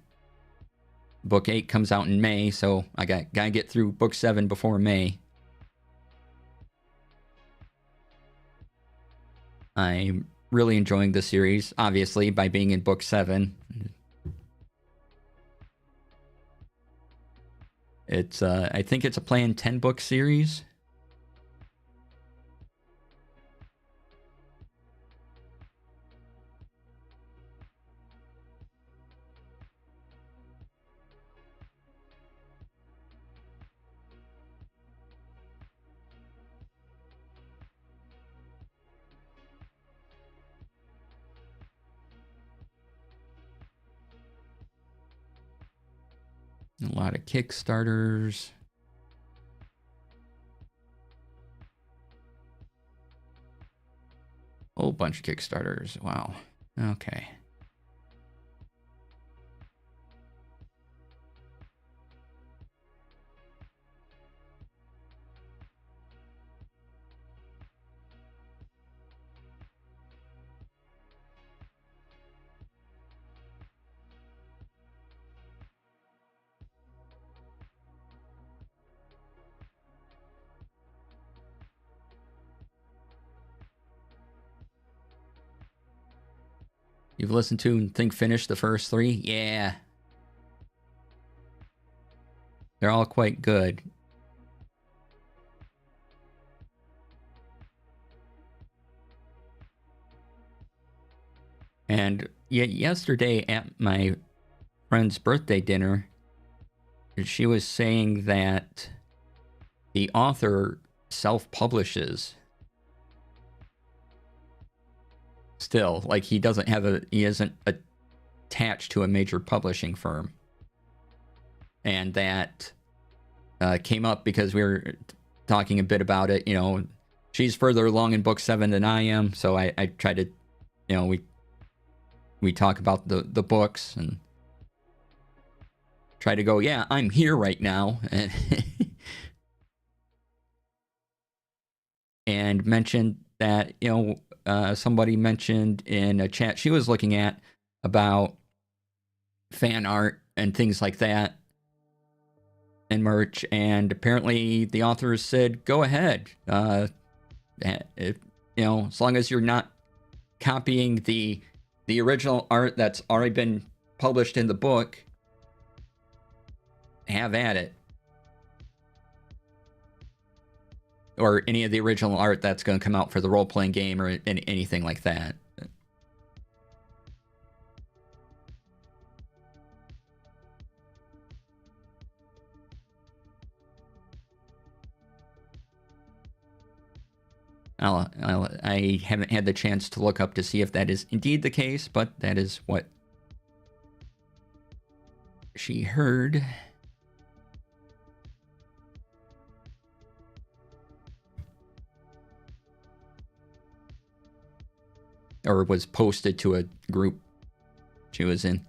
Book 8 comes out in May, so I gotta get through book 7 before May. I'm really enjoying the series, obviously, by being in book 7. It's I think it's a planned 10-book series. A lot of Kickstarters. Whole bunch of Kickstarters. Wow. Okay. You've listened to and think finished the first 3? Yeah. They're all quite good. And yesterday at my friend's birthday dinner, she was saying that the author self-publishes still. Like, he isn't attached to a major publishing firm. And that came up because we were talking a bit about it. You know, she's further along in book 7 than I am, so I try to, you know, we talk about the books and try to go, yeah, I'm here right now. And mentioned that, you know, somebody mentioned in a chat she was looking at about fan art and things like that and merch, and apparently the authors said, go ahead. If, you know, as long as you're not copying the original art that's already been published in the book, have at it. Or any of the original art that's going to come out for the role-playing game or anything like that. I haven't had the chance to look up to see if that is indeed the case, but that is what she heard. Or was posted to a group she was in.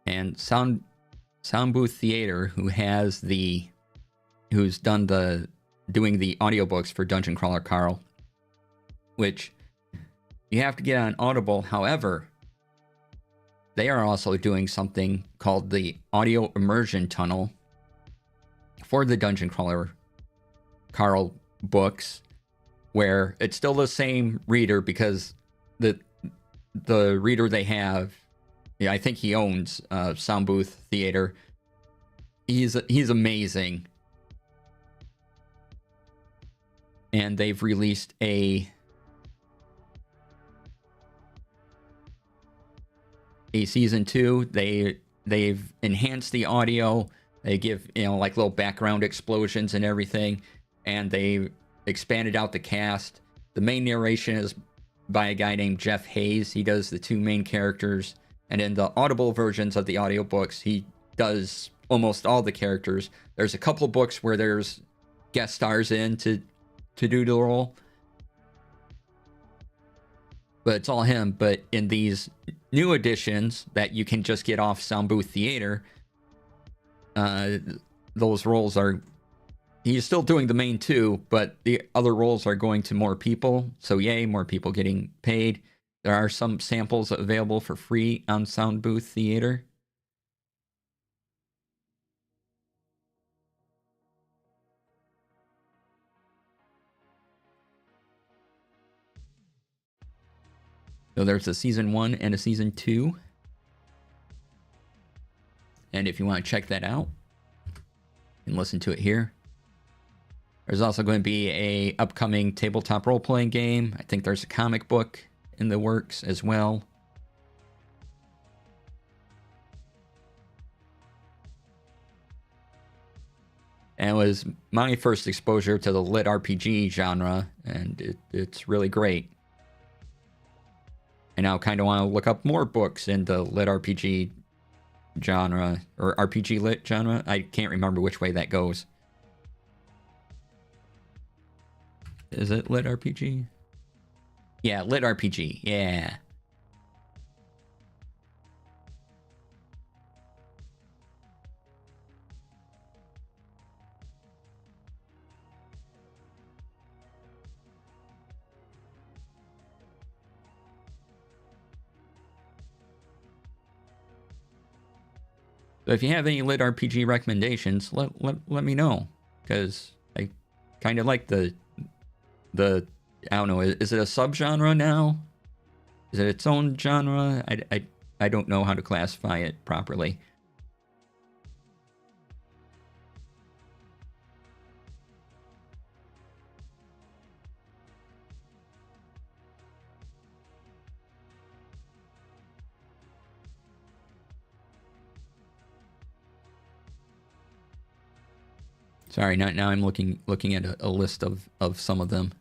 And Sound Booth Theater, who's done doing the audiobooks for Dungeon Crawler Carl, which you have to get on Audible. However, they are also doing something called the Audio Immersion Tunnel for the Dungeon Crawler Carl books, where it's still the same reader, because the reader they have, I think he owns Sound Booth Theater. He's amazing. And they've released a season 2. They've enhanced the audio. They give, you know, like little background explosions and everything, and they expanded out the cast. The main narration is by a guy named Jeff Hayes. He does the 2 main characters, and in the Audible versions of the audiobooks, he does almost all the characters. There's a couple of books where there's guest stars in to do the role, but it's all him. But in these new editions that you can just get off Sound Booth Theater, those roles he's still doing the main 2, but the other roles are going to more people. So yay, more people getting paid. There are some samples available for free on Sound Booth Theater. So there's a season 1 and a season 2. And if you want to check that out and listen to it here. There's also going to be a upcoming tabletop role-playing game. I think there's a comic book in the works as well. And it was my first exposure to the lit RPG genre, and it's really great. I now kind of want to look up more books in the lit RPG genre, or RPG lit genre. I can't remember which way that goes. Is it lit RPG? Yeah, lit RPG, yeah. So if you have any lit RPG recommendations, let me know, because I kind of like the I don't know, is it a subgenre now? Is it its own genre? I don't know how to classify it properly. Sorry, now I'm looking at a list of some of them.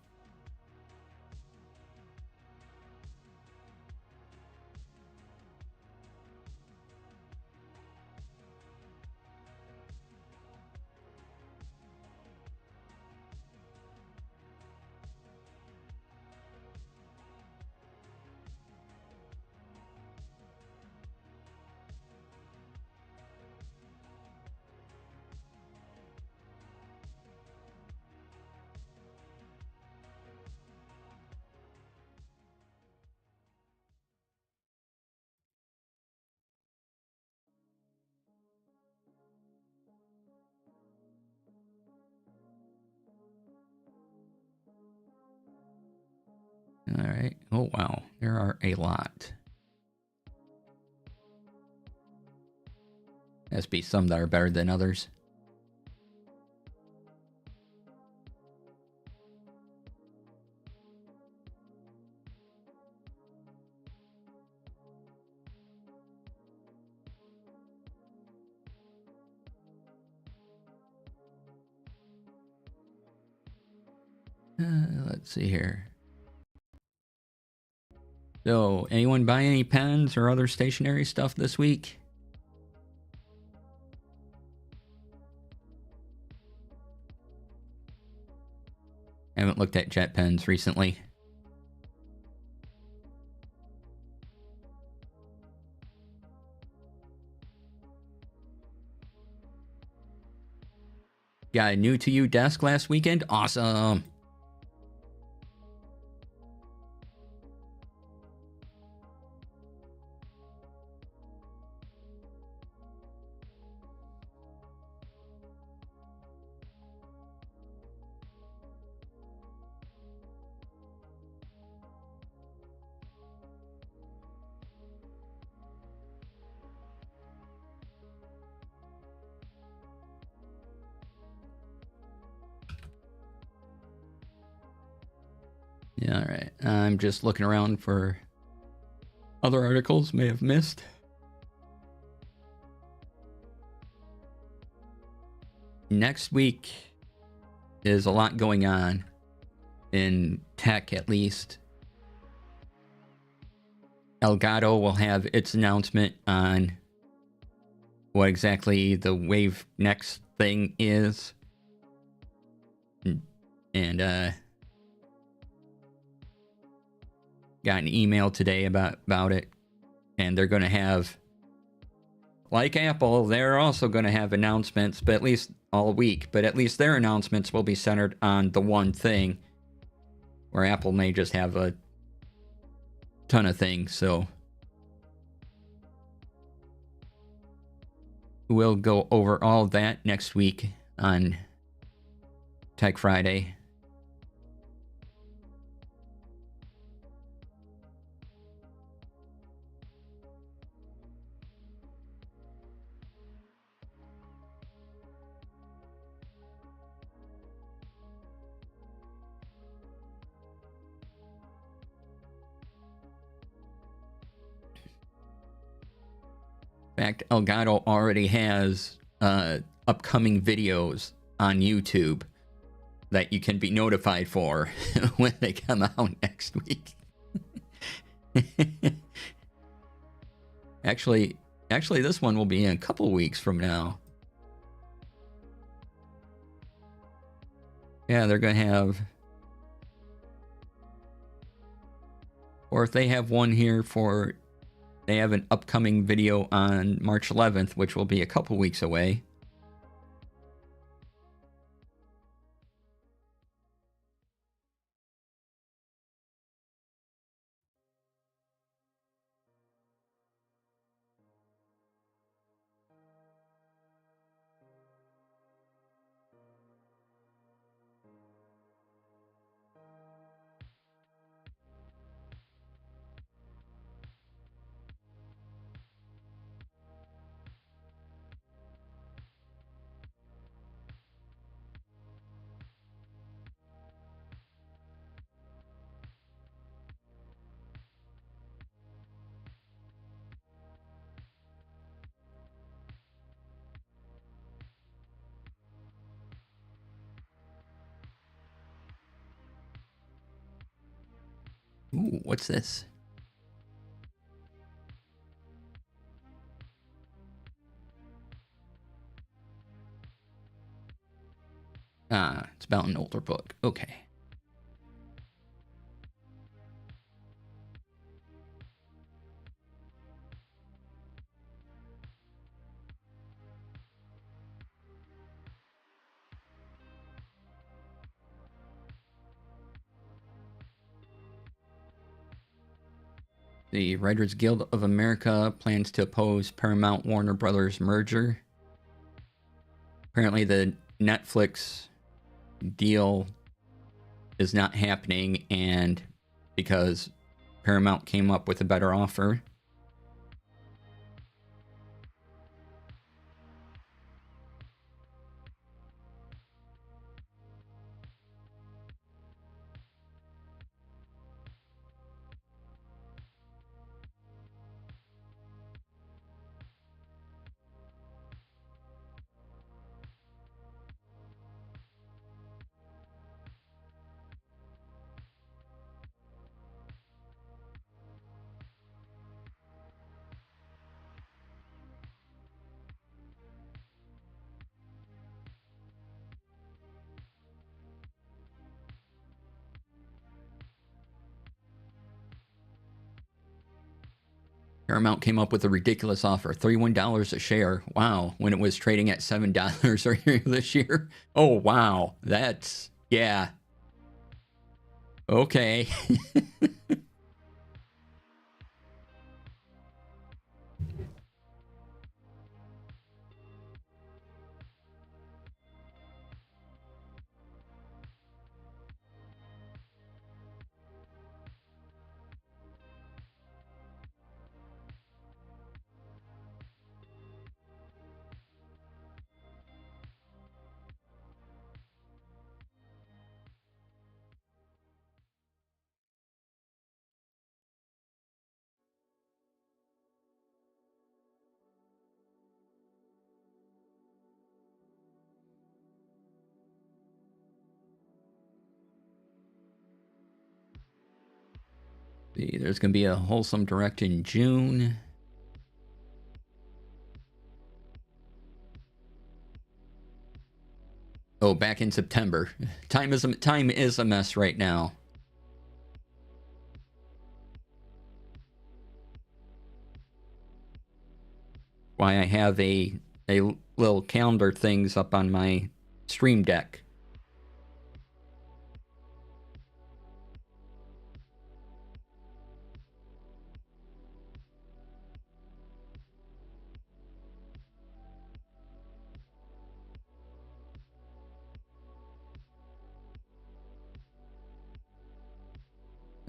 All right. Oh, wow. There are a lot. Must be some that are better than others. Let's see here. So, anyone buy any pens or other stationery stuff this week? I haven't looked at jet pens recently. Got a new to you desk last weekend? Awesome. Yeah, all right. I'm just looking around for other articles may have missed. Next week is a lot going on in tech, at least. Elgato will have its announcement on what exactly the Wave Next thing is. And got an email today about it, and they're going to have, like Apple, they're also going to have announcements, but at least all week, but at least their announcements will be centered on the one thing, where Apple may just have a ton of things, so we'll go over all that next week on Tech Friday. In fact, Elgato already has upcoming videos on YouTube that you can be notified for when they come out next week. Actually, this one will be in a couple weeks from now. Yeah, they're gonna have, or if they have one here for, they have an upcoming video on March 11th, which will be a couple weeks away. Ooh, what's this? Ah, it's about an older book. Okay. The Writers Guild of America plans to oppose Paramount Warner Brothers merger. Apparently the Netflix deal is not happening, and because Paramount came up with a better offer. Paramount came up with a ridiculous offer, $31 a share. Wow, when it was trading at $7 earlier this year. Oh, wow. That's, yeah. Okay. See, there's going to be a Wholesome Direct in June. Oh, back in September. Time is a mess right now. Why I have a little calendar things up on my Stream Deck.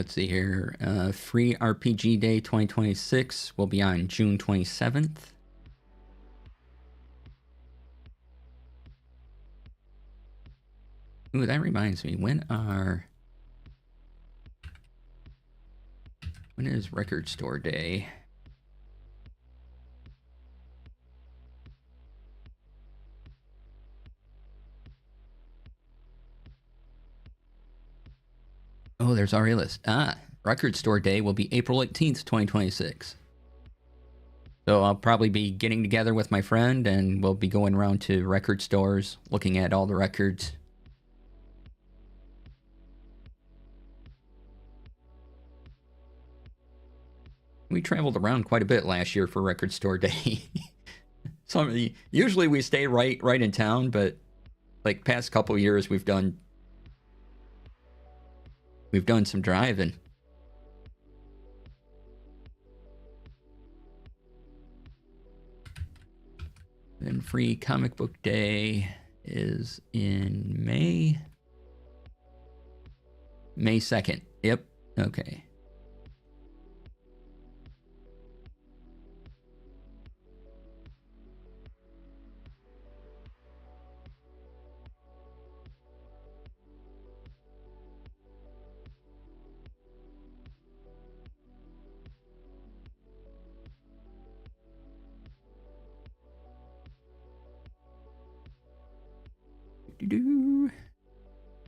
let's see here. Free RPG Day 2026 will be on June 27th. Ooh, that reminds me. When is Record Store Day? Oh, there's already a list. Record Store Day will be April 18th, 2026. So I'll probably be getting together with my friend and we'll be going around to record stores, looking at all the records. We traveled around quite a bit last year for Record Store Day. Usually we stay right in town, but like past couple years we've done some driving. Then Free Comic Book Day is in May 2nd. Yep. Okay.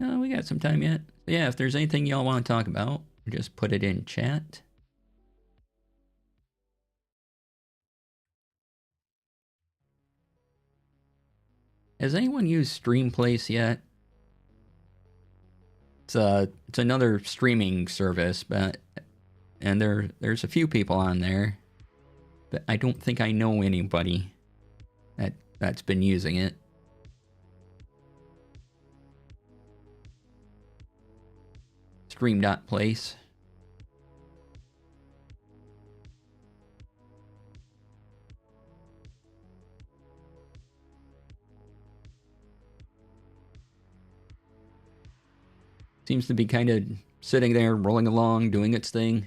Oh, we got some time yet. Yeah, if there's anything y'all want to talk about, just put it in chat. Has anyone used Streamplace yet? It's another streaming service, and there's a few people on there, but I don't think I know anybody that's been using it. Stream.place. Seems to be kind of sitting there, rolling along, doing its thing.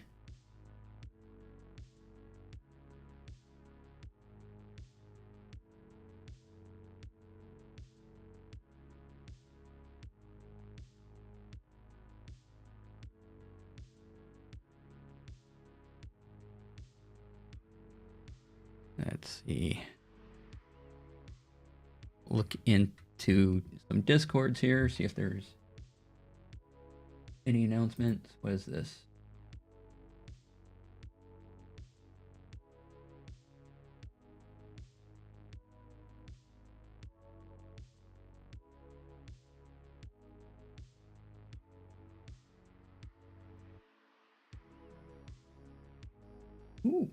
Let's see. Look into some Discords here, see if there's any announcements. What is this? Ooh.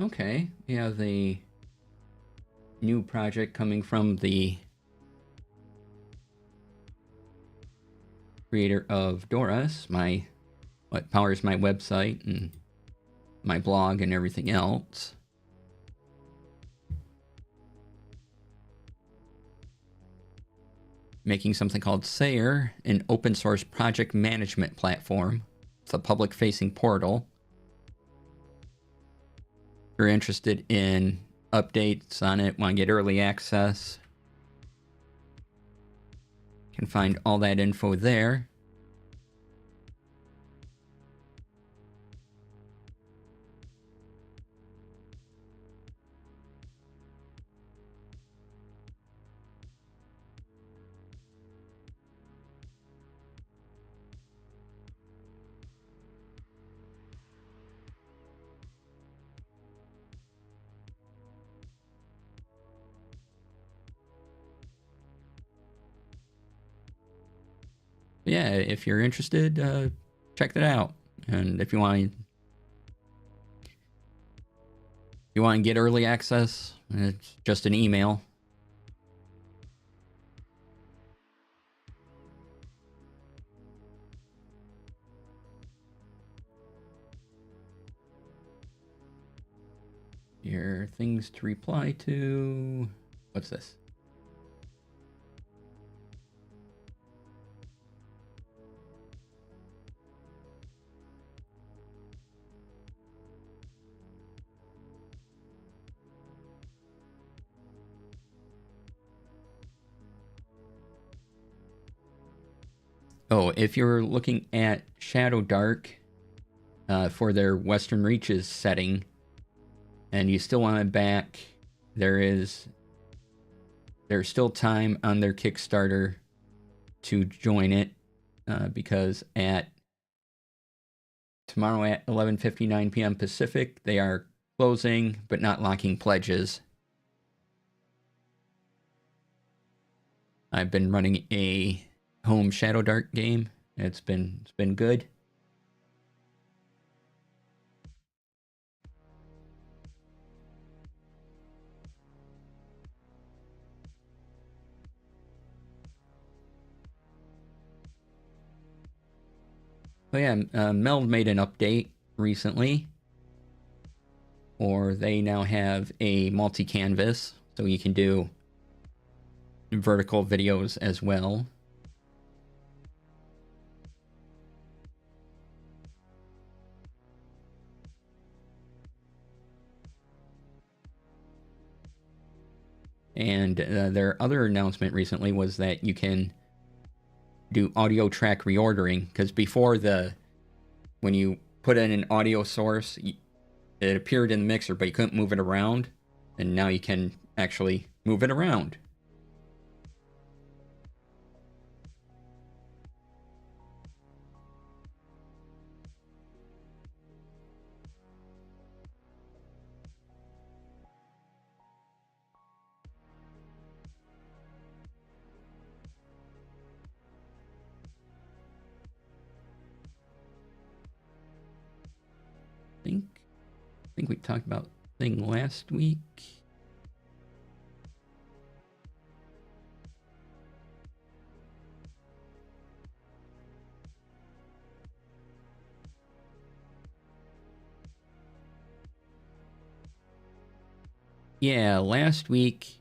Okay, we have the new project coming from the creator of Doris, what powers my website and my blog and everything else. Making something called Lasair, an open source project management platform. It's a public facing portal. If you're interested in updates on it, want to get early access, you can find all that info there. Yeah, if you're interested, check that out. And if you want to get early access, it's just an email. Your things to reply to. What's this? Oh, if you're looking at Shadow Dark for their Western Reaches setting, and you still want it back, there's still time on their Kickstarter to join it, because tomorrow at 11:59 p.m. Pacific, they are closing but not locking pledges. I've been running a home Shadow Dark game. It's been good. Oh yeah, Meld made an update recently, or they now have a multi-canvas, so you can do vertical videos as well. And their other announcement recently was that you can do audio track reordering, because before, when you put in an audio source, it appeared in the mixer, but you couldn't move it around, and now you can actually move it around. I think we talked about thing last week. Yeah, last week,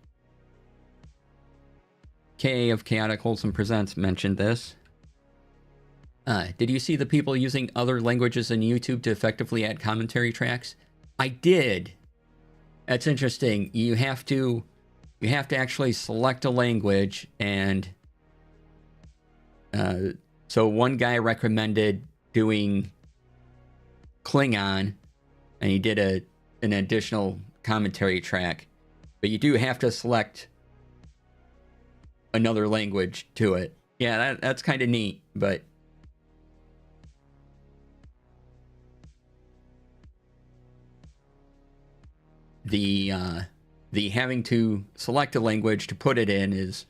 Kay of Chaotic Wholesome Presents mentioned this. Did you see the people using other languages in YouTube to effectively add commentary tracks? I did. That's interesting. You have to actually select a language, and so one guy recommended doing Klingon, and he did an additional commentary track, but you do have to select another language to it. Yeah, that's kind of neat, but the having to select a language to put it in is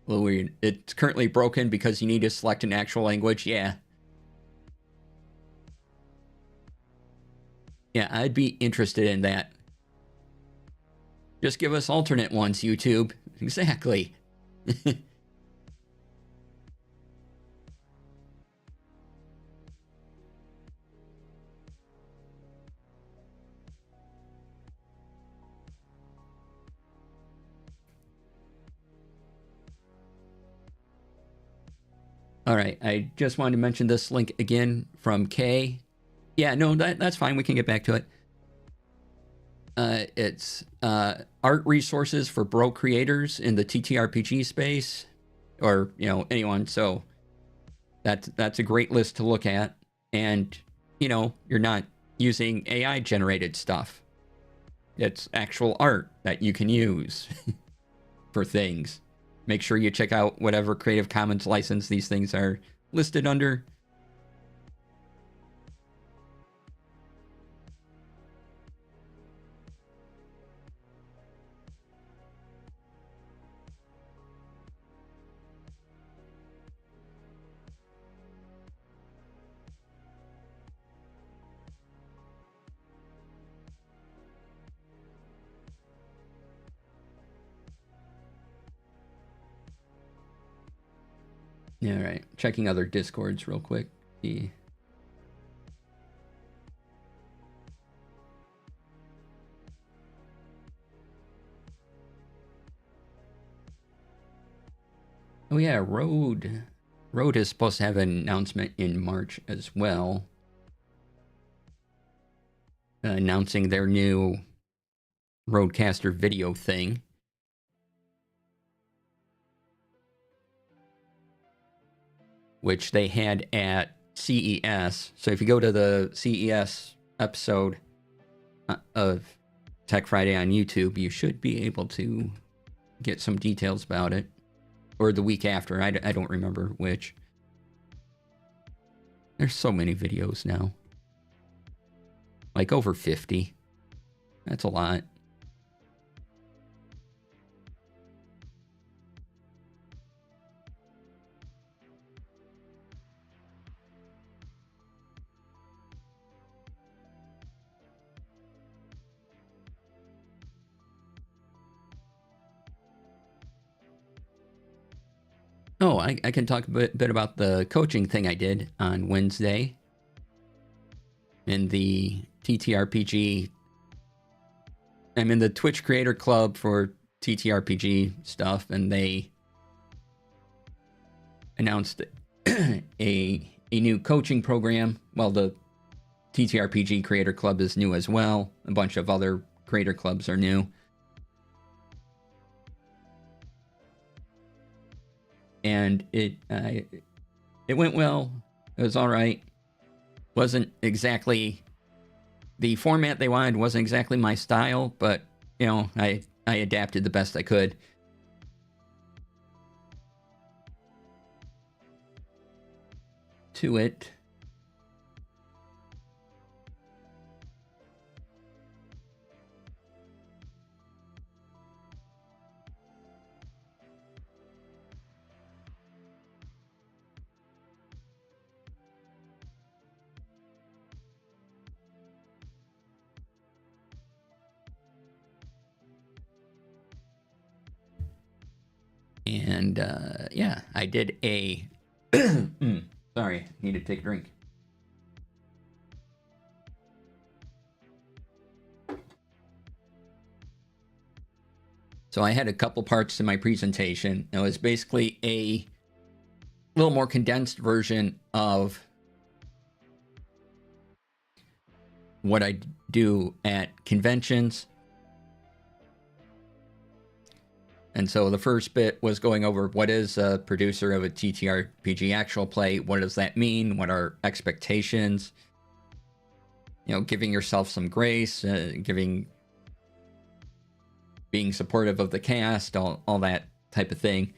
a little weird. It's currently broken because you need to select an actual language. Yeah, I'd be interested in that. Just give us alternate ones, YouTube. Exactly. All right, I just wanted to mention this link again from Kay. Yeah, no, that's fine. We can get back to it. It's art resources for broke creators in the TTRPG space, or anyone. So that's a great list to look at, and you're not using AI generated stuff. It's actual art that you can use for things. Make sure you check out whatever Creative Commons license these things are listed under. Yeah, right. Checking other Discords real quick. See. Oh yeah, Road. Road is supposed to have an announcement in March as well. Announcing their new Roadcaster video thing. Which they had at CES. So if you go to the CES episode of Tech Friday on YouTube, you should be able to get some details about it. Or the week after, I don't remember which. There's so many videos now. Like over 50. That's a lot. Oh, I can talk a bit about the coaching thing I did on Wednesday in the TTRPG. I'm in the Twitch Creator Club for TTRPG stuff, and they announced a new coaching program. Well, the TTRPG Creator Club is new as well. A bunch of other creator clubs are new. And it went well. It was all right. Wasn't exactly the format they wanted. Wasn't exactly my style, but you know, I adapted the best I could. To it. And yeah, I did a sorry, need to take a drink. So I had a couple parts to my presentation. It was basically a little more condensed version of what I do at conventions. And so the first bit was going over what is a producer of a TTRPG actual play? What does that mean? What are expectations? You know, giving yourself some grace, being supportive of the cast, all that type of thing.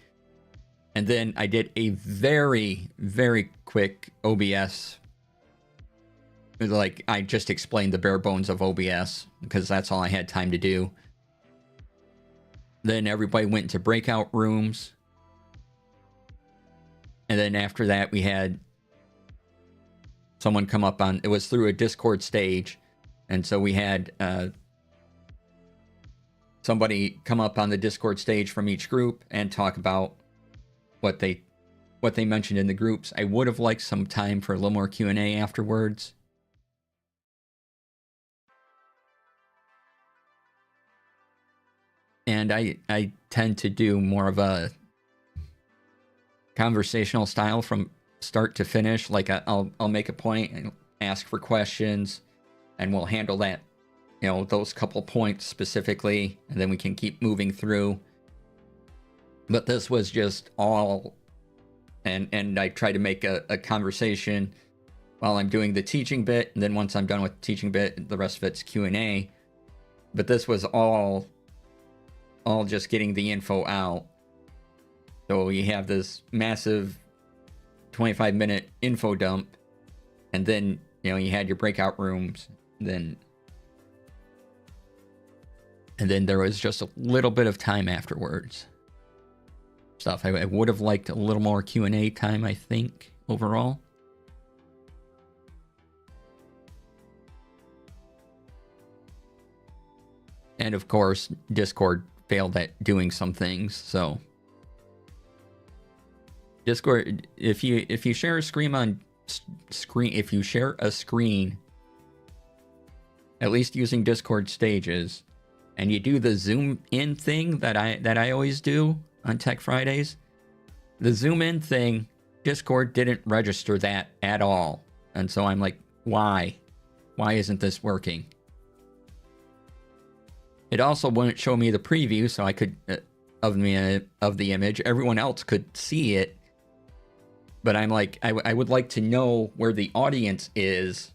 And then I did a very, very quick OBS. Like, I just explained the bare bones of OBS because that's all I had time to do. Then everybody went into breakout rooms. And then after that, we had someone come up on... It was through a Discord stage. And so we had somebody come up on the Discord stage from each group and talk about what they mentioned in the groups. I would have liked some time for a little more Q&A afterwards. And I tend to do more of a conversational style from start to finish. Like I'll make a point and ask for questions, and we'll handle that, you know, those couple points specifically, and then we can keep moving through. But this was just all, and I try to make a conversation while I'm doing the teaching bit, and then once I'm done with the teaching bit, the rest of it's Q&A. But this was all just getting the info out. So you have this massive 25-minute info dump, and then, you know, you had your breakout rooms, and then there was just a little bit of time afterwards. Stuff. I would have liked a little more Q&A time, I think, overall. And of course, Discord failed at doing some things, so Discord, if you share a screen on screen, if you share a screen, at least using Discord stages, and you do the zoom in thing that I always do on Tech Fridays, the zoom in thing, Discord didn't register that at all. And so I'm like, why? Why isn't this working? It also wouldn't show me the preview, so I could of the image. Everyone else could see it, but I'm like, I would like to know where the audience is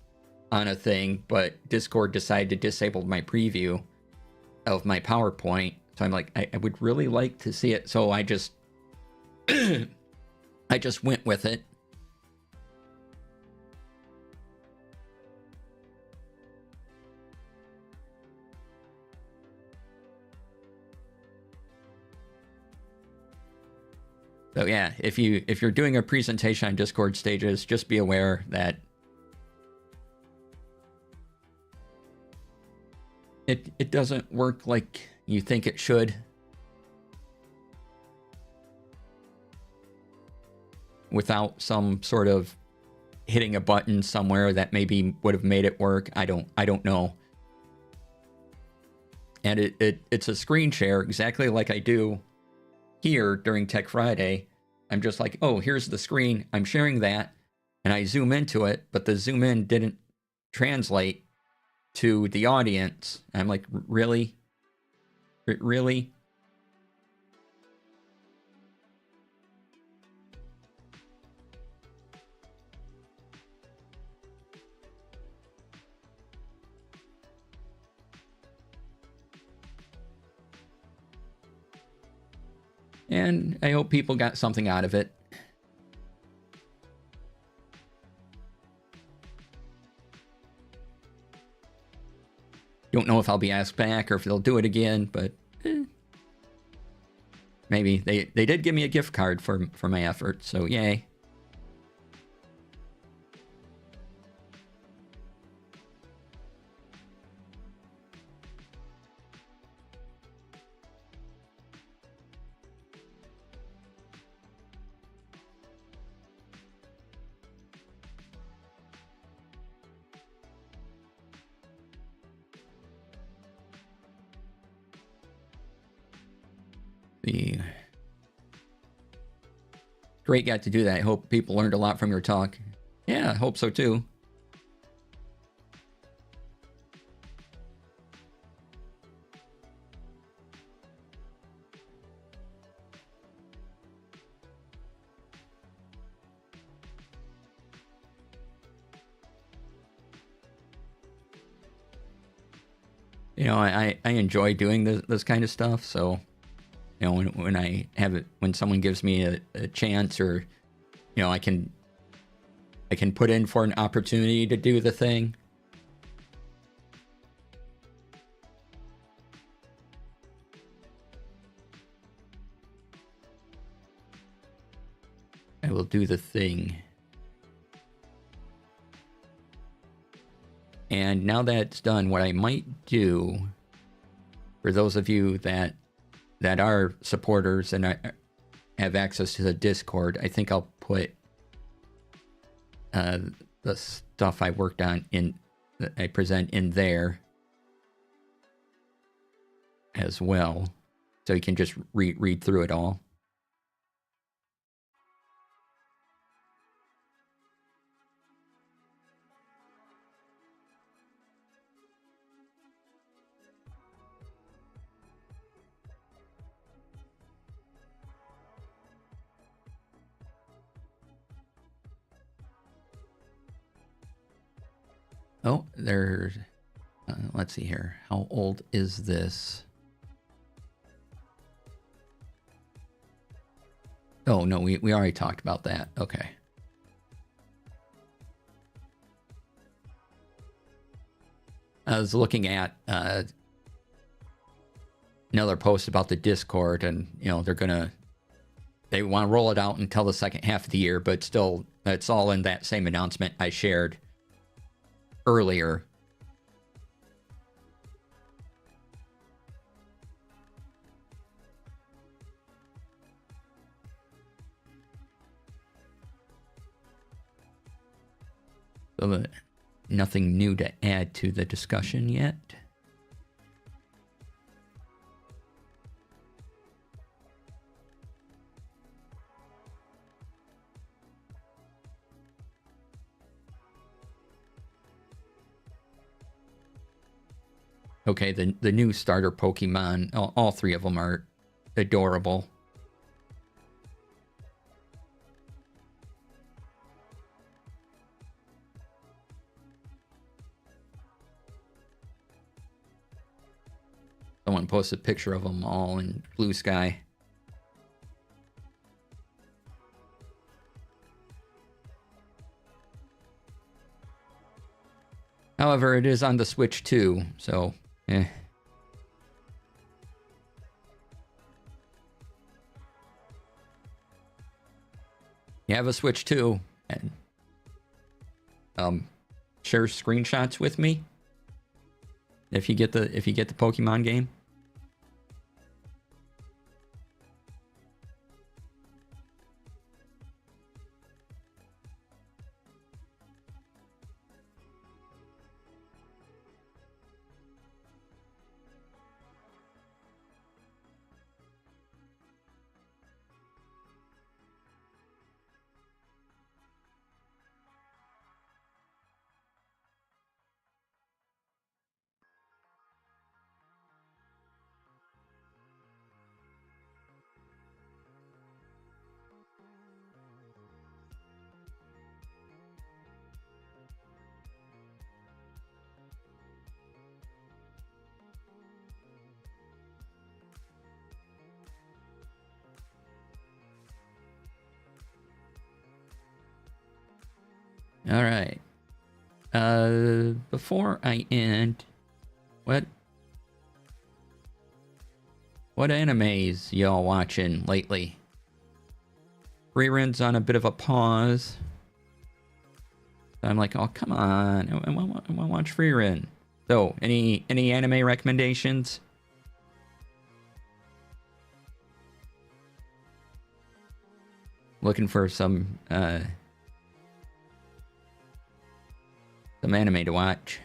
on a thing, but Discord decided to disable my preview of my PowerPoint. So I'm like, I would really like to see it. So I just I just went with it. So yeah, if you're doing a presentation on Discord stages, just be aware that it doesn't work like you think it should. Without some sort of hitting a button somewhere that maybe would have made it work. I don't know. And it's a screen share exactly like I do here during Tech Friday. I'm just like, oh, here's the screen. I'm sharing that, and I zoom into it, but the zoom in didn't translate to the audience. I'm like, really? Really? And I hope people got something out of it. Don't know if I'll be asked back or if they'll do it again, but maybe. They did give me a gift card for my effort, so yay. Great got to do that. I hope people learned a lot from your talk. Yeah, I hope so too. You know, I enjoy doing this kind of stuff, so you know, when I have it, when someone gives me a chance, or you know, I can put in for an opportunity to do the thing. I will do the thing. And now that it's done, what I might do, for those of you that are supporters and have access to the Discord, I think I'll put the stuff I worked on that I present in there as well, so you can just read through it all. Oh, there's... let's see here. How old is this? Oh, no, we already talked about that. Okay. I was looking at another post about the Discord, and, you know, they want to roll it out until the second half of the year, but still, it's all in that same announcement I shared earlier. So nothing new to add to the discussion yet. Okay, the new starter Pokemon, all three of them are adorable. Someone posted a picture of them all in blue sky. However, it is on the Switch too, so eh. You have a Switch too, and share screenshots with me if you get the Pokemon game. All right. Before I end, what animes y'all watching lately? Reruns on a bit of a pause. I'm like, oh come on, I want to watch Rerun. So, any anime recommendations? Looking for some anime to watch.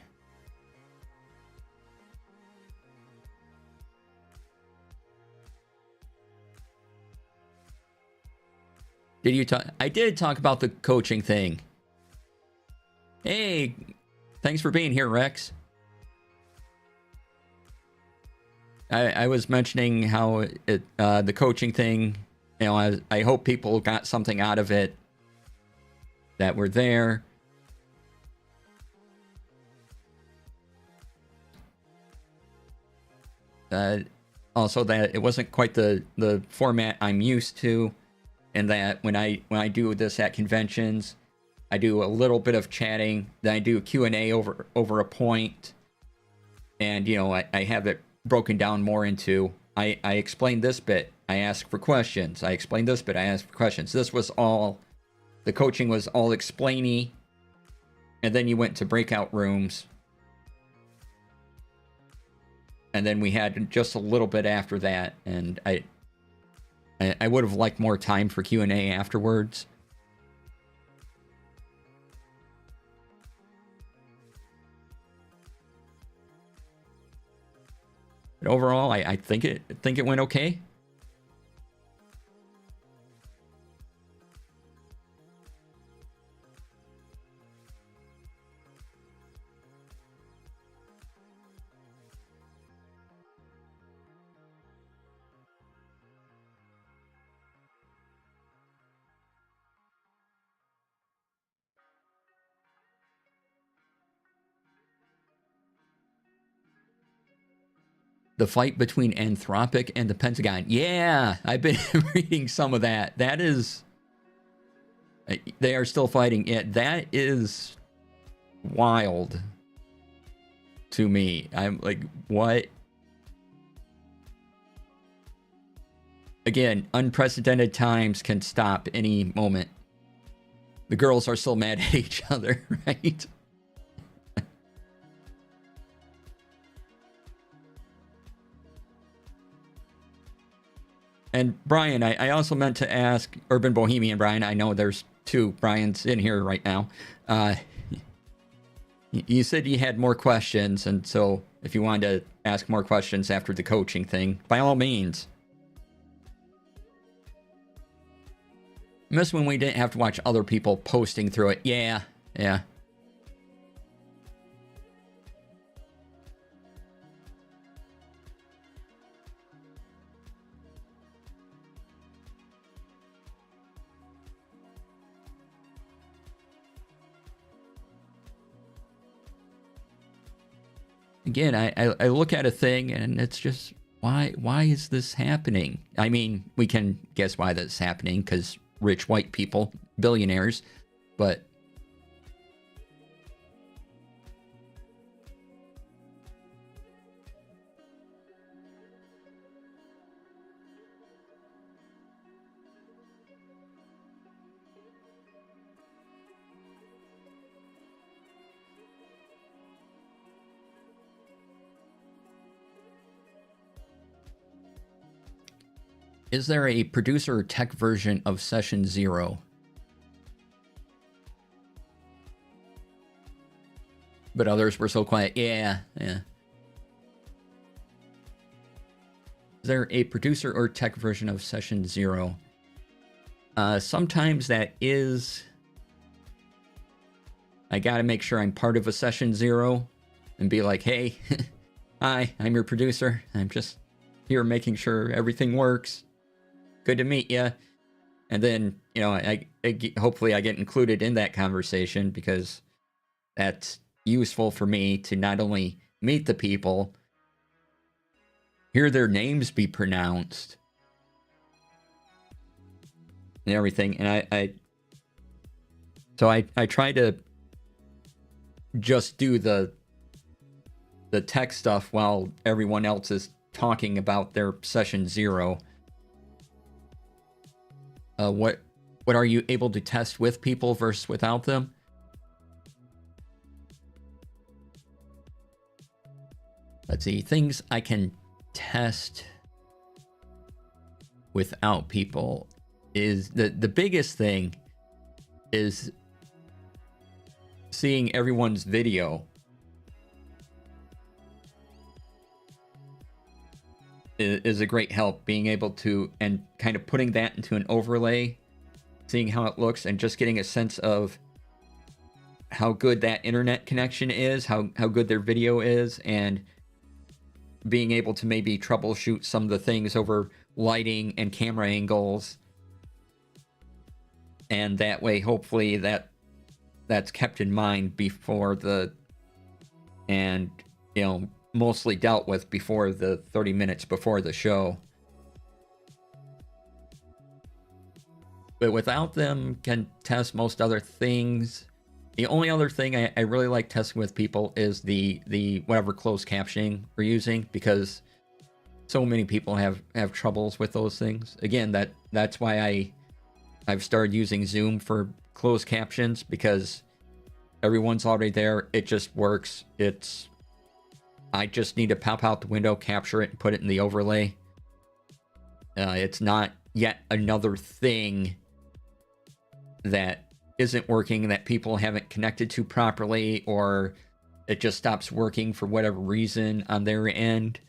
Did you talk? I did talk about the coaching thing. Hey, thanks for being here, Rex. I was mentioning how the coaching thing, you know, I hope people got something out of it that were there. Also that it wasn't quite the format I'm used to, and that when I do this at conventions, I do a little bit of chatting, then I do Q&A over a point, and you know I have it broken down more into I explain this bit, I ask for questions, I explain this bit, I ask for questions. This was all, the coaching was all explainy, and then you went to breakout rooms. And then we had just a little bit after that, and I would have liked more time for Q&A afterwards. But overall, I think it went okay. The fight between Anthropic and the Pentagon. Yeah, I've been reading some of that. That is... They are still fighting it. That is wild to me. I'm like, what? Again, unprecedented times can stop any moment. The girls are still mad at each other, right? And Brian, I also meant to ask Urban Bohemian Brian. I know there's two Brians in here right now. You said you had more questions, and so if you wanted to ask more questions after the coaching thing, by all means. Miss when we didn't have to watch other people posting through it. Yeah, yeah. Again, I look at a thing and it's just, why is this happening? I mean, we can guess why that's happening, because rich white people, billionaires, but is there a producer or tech version of Session 0? But others were so quiet. Yeah, yeah. Is there a producer or tech version of Session 0? Sometimes that is... I gotta make sure I'm part of a Session 0 and be like, hey, hi, I'm your producer. I'm just here making sure everything works. Good to meet you. And then, you know, hopefully I get included in that conversation, because that's useful for me to not only meet the people, hear their names be pronounced and everything. And I try to just do the tech stuff while everyone else is talking about their Session 0. What are you able to test with people versus without them? Let's see, things I can test without people is the biggest thing is seeing everyone's video. Is a great help, being able to, and kind of putting that into an overlay, seeing how it looks, and just getting a sense of how good that internet connection is, how good their video is, and being able to maybe troubleshoot some of the things over lighting and camera angles. And that way, hopefully that's kept in mind before and, you know, mostly dealt with before the 30 minutes before the show. But without them, can test most other things. The only other thing I really like testing with people is the whatever closed captioning we're using, because so many people have troubles with those things. Again, that's why I've started using Zoom for closed captions, because everyone's already there. It just works. I just need to pop out the window, capture it, and put it in the overlay. It's not yet another thing that isn't working, that people haven't connected to properly, or it just stops working for whatever reason on their end.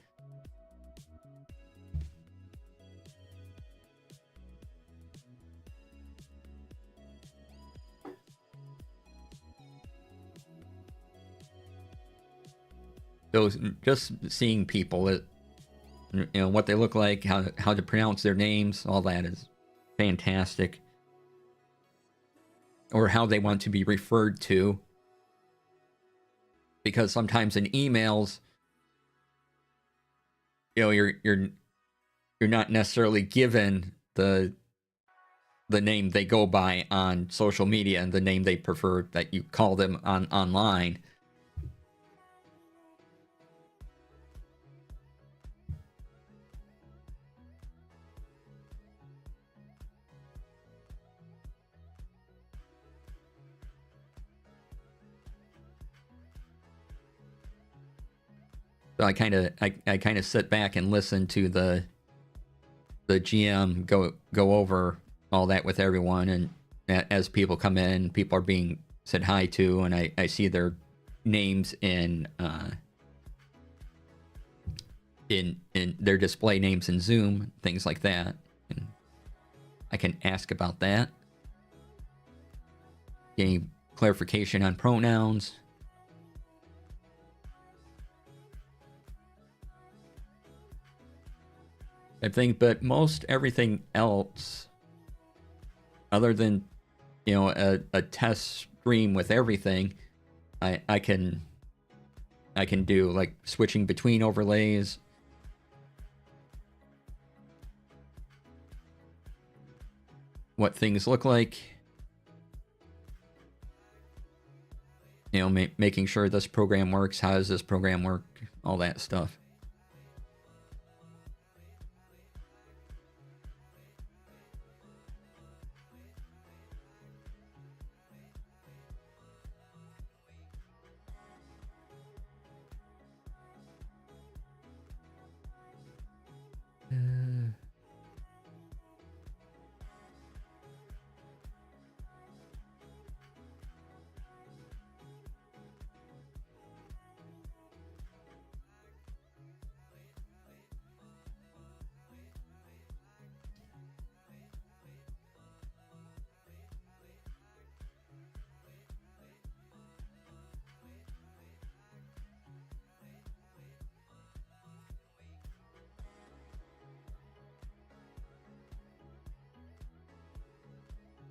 So just seeing people, you know, what they look like, how to pronounce their names, all that is fantastic. Or how they want to be referred to. Because sometimes in emails, you know, you're not necessarily given the name they go by on social media and the name they prefer that you call them online. So I kind of sit back and listen to the GM go over all that with everyone, and as people come in, people are being said hi to, and I see their names in their display names in Zoom, things like that. And I can ask about that. Any clarification on pronouns? I think, but most everything else, other than, you know, a test stream with everything, I can do, like switching between overlays. What things look like. You know, making sure this program works. How does this program work? All that stuff.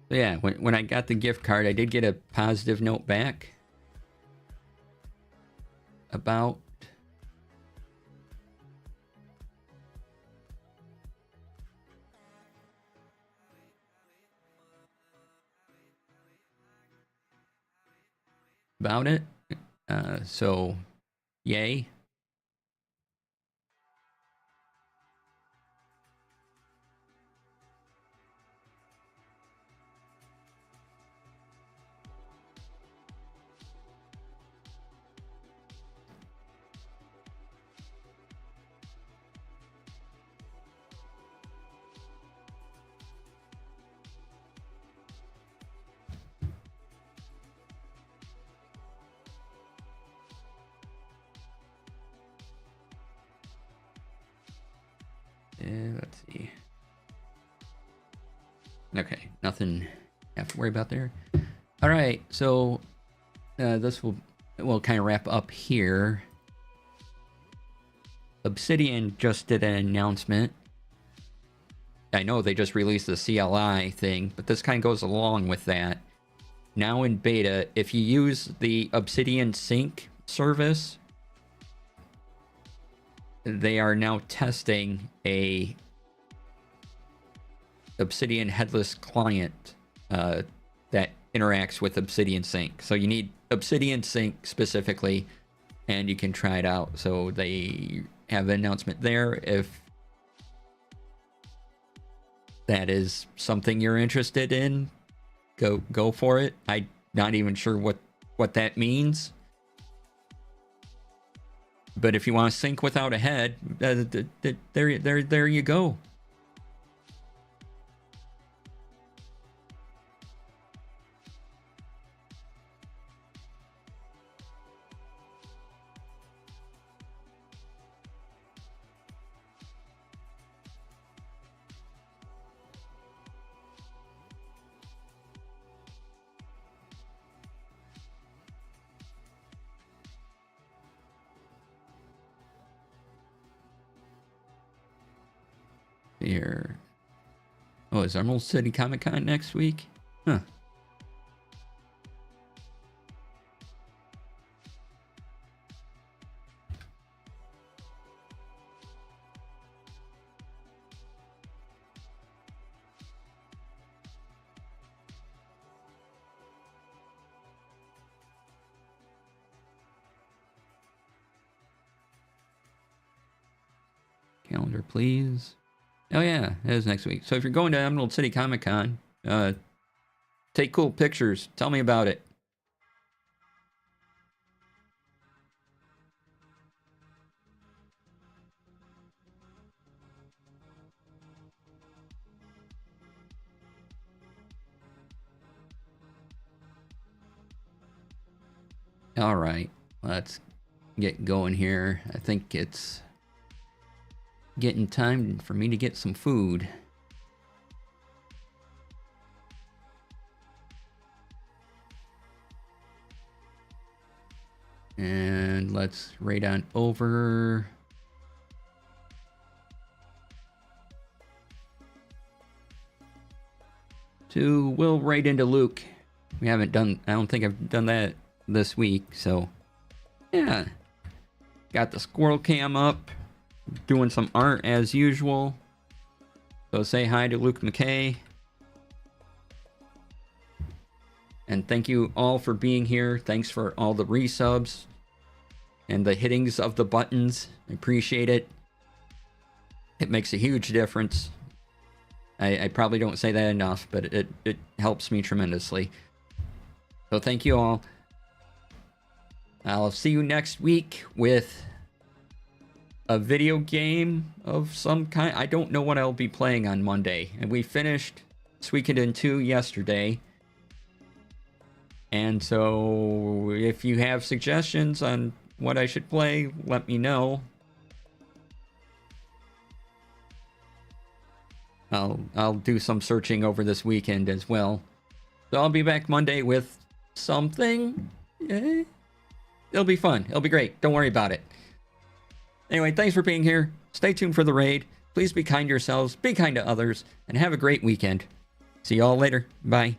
Yeah, when I got the gift card, I did get a positive note back about it. So, yay. Let's see. Okay, nothing I have to worry about there. All right, so this will kind of wrap up here. Obsidian just did an announcement. I know they just released the CLI thing, but this kind of goes along with that. Now in beta, if you use the Obsidian Sync service, they are now testing a Obsidian headless client that interacts with Obsidian Sync. So you need Obsidian Sync specifically, and you can try it out. So they have an announcement there. If that is something you're interested in, go for it. I'm not even sure what that means. But if you want to sync without a head, there you go. Here. Oh, is Emerald City Comic Con next week? Huh. Calendar, please. Oh yeah, it is next week. So if you're going to Emerald City Comic Con, take cool pictures. Tell me about it. All right. Let's get going here. I think it's getting time for me to get some food. And let's raid on over. We'll raid into Luke. We haven't done, I don't think I've done that this week, so yeah. Got the squirrel cam up, doing some art as usual. So say hi to Luke McKay. And thank you all for being here. Thanks for all the resubs and the hittings of the buttons. I appreciate it. It makes a huge difference. I probably don't say that enough, but it helps me tremendously. So thank you all. I'll see you next week with a video game of some kind. I don't know what I'll be playing on Monday. And we finished Suikoden 2 yesterday. And so if you have suggestions on what I should play, let me know. I'll do some searching over this weekend as well. So I'll be back Monday with something. It'll be fun. It'll be great. Don't worry about it. Anyway, thanks for being here. Stay tuned for the raid. Please be kind to yourselves, be kind to others, and have a great weekend. See y'all later. Bye.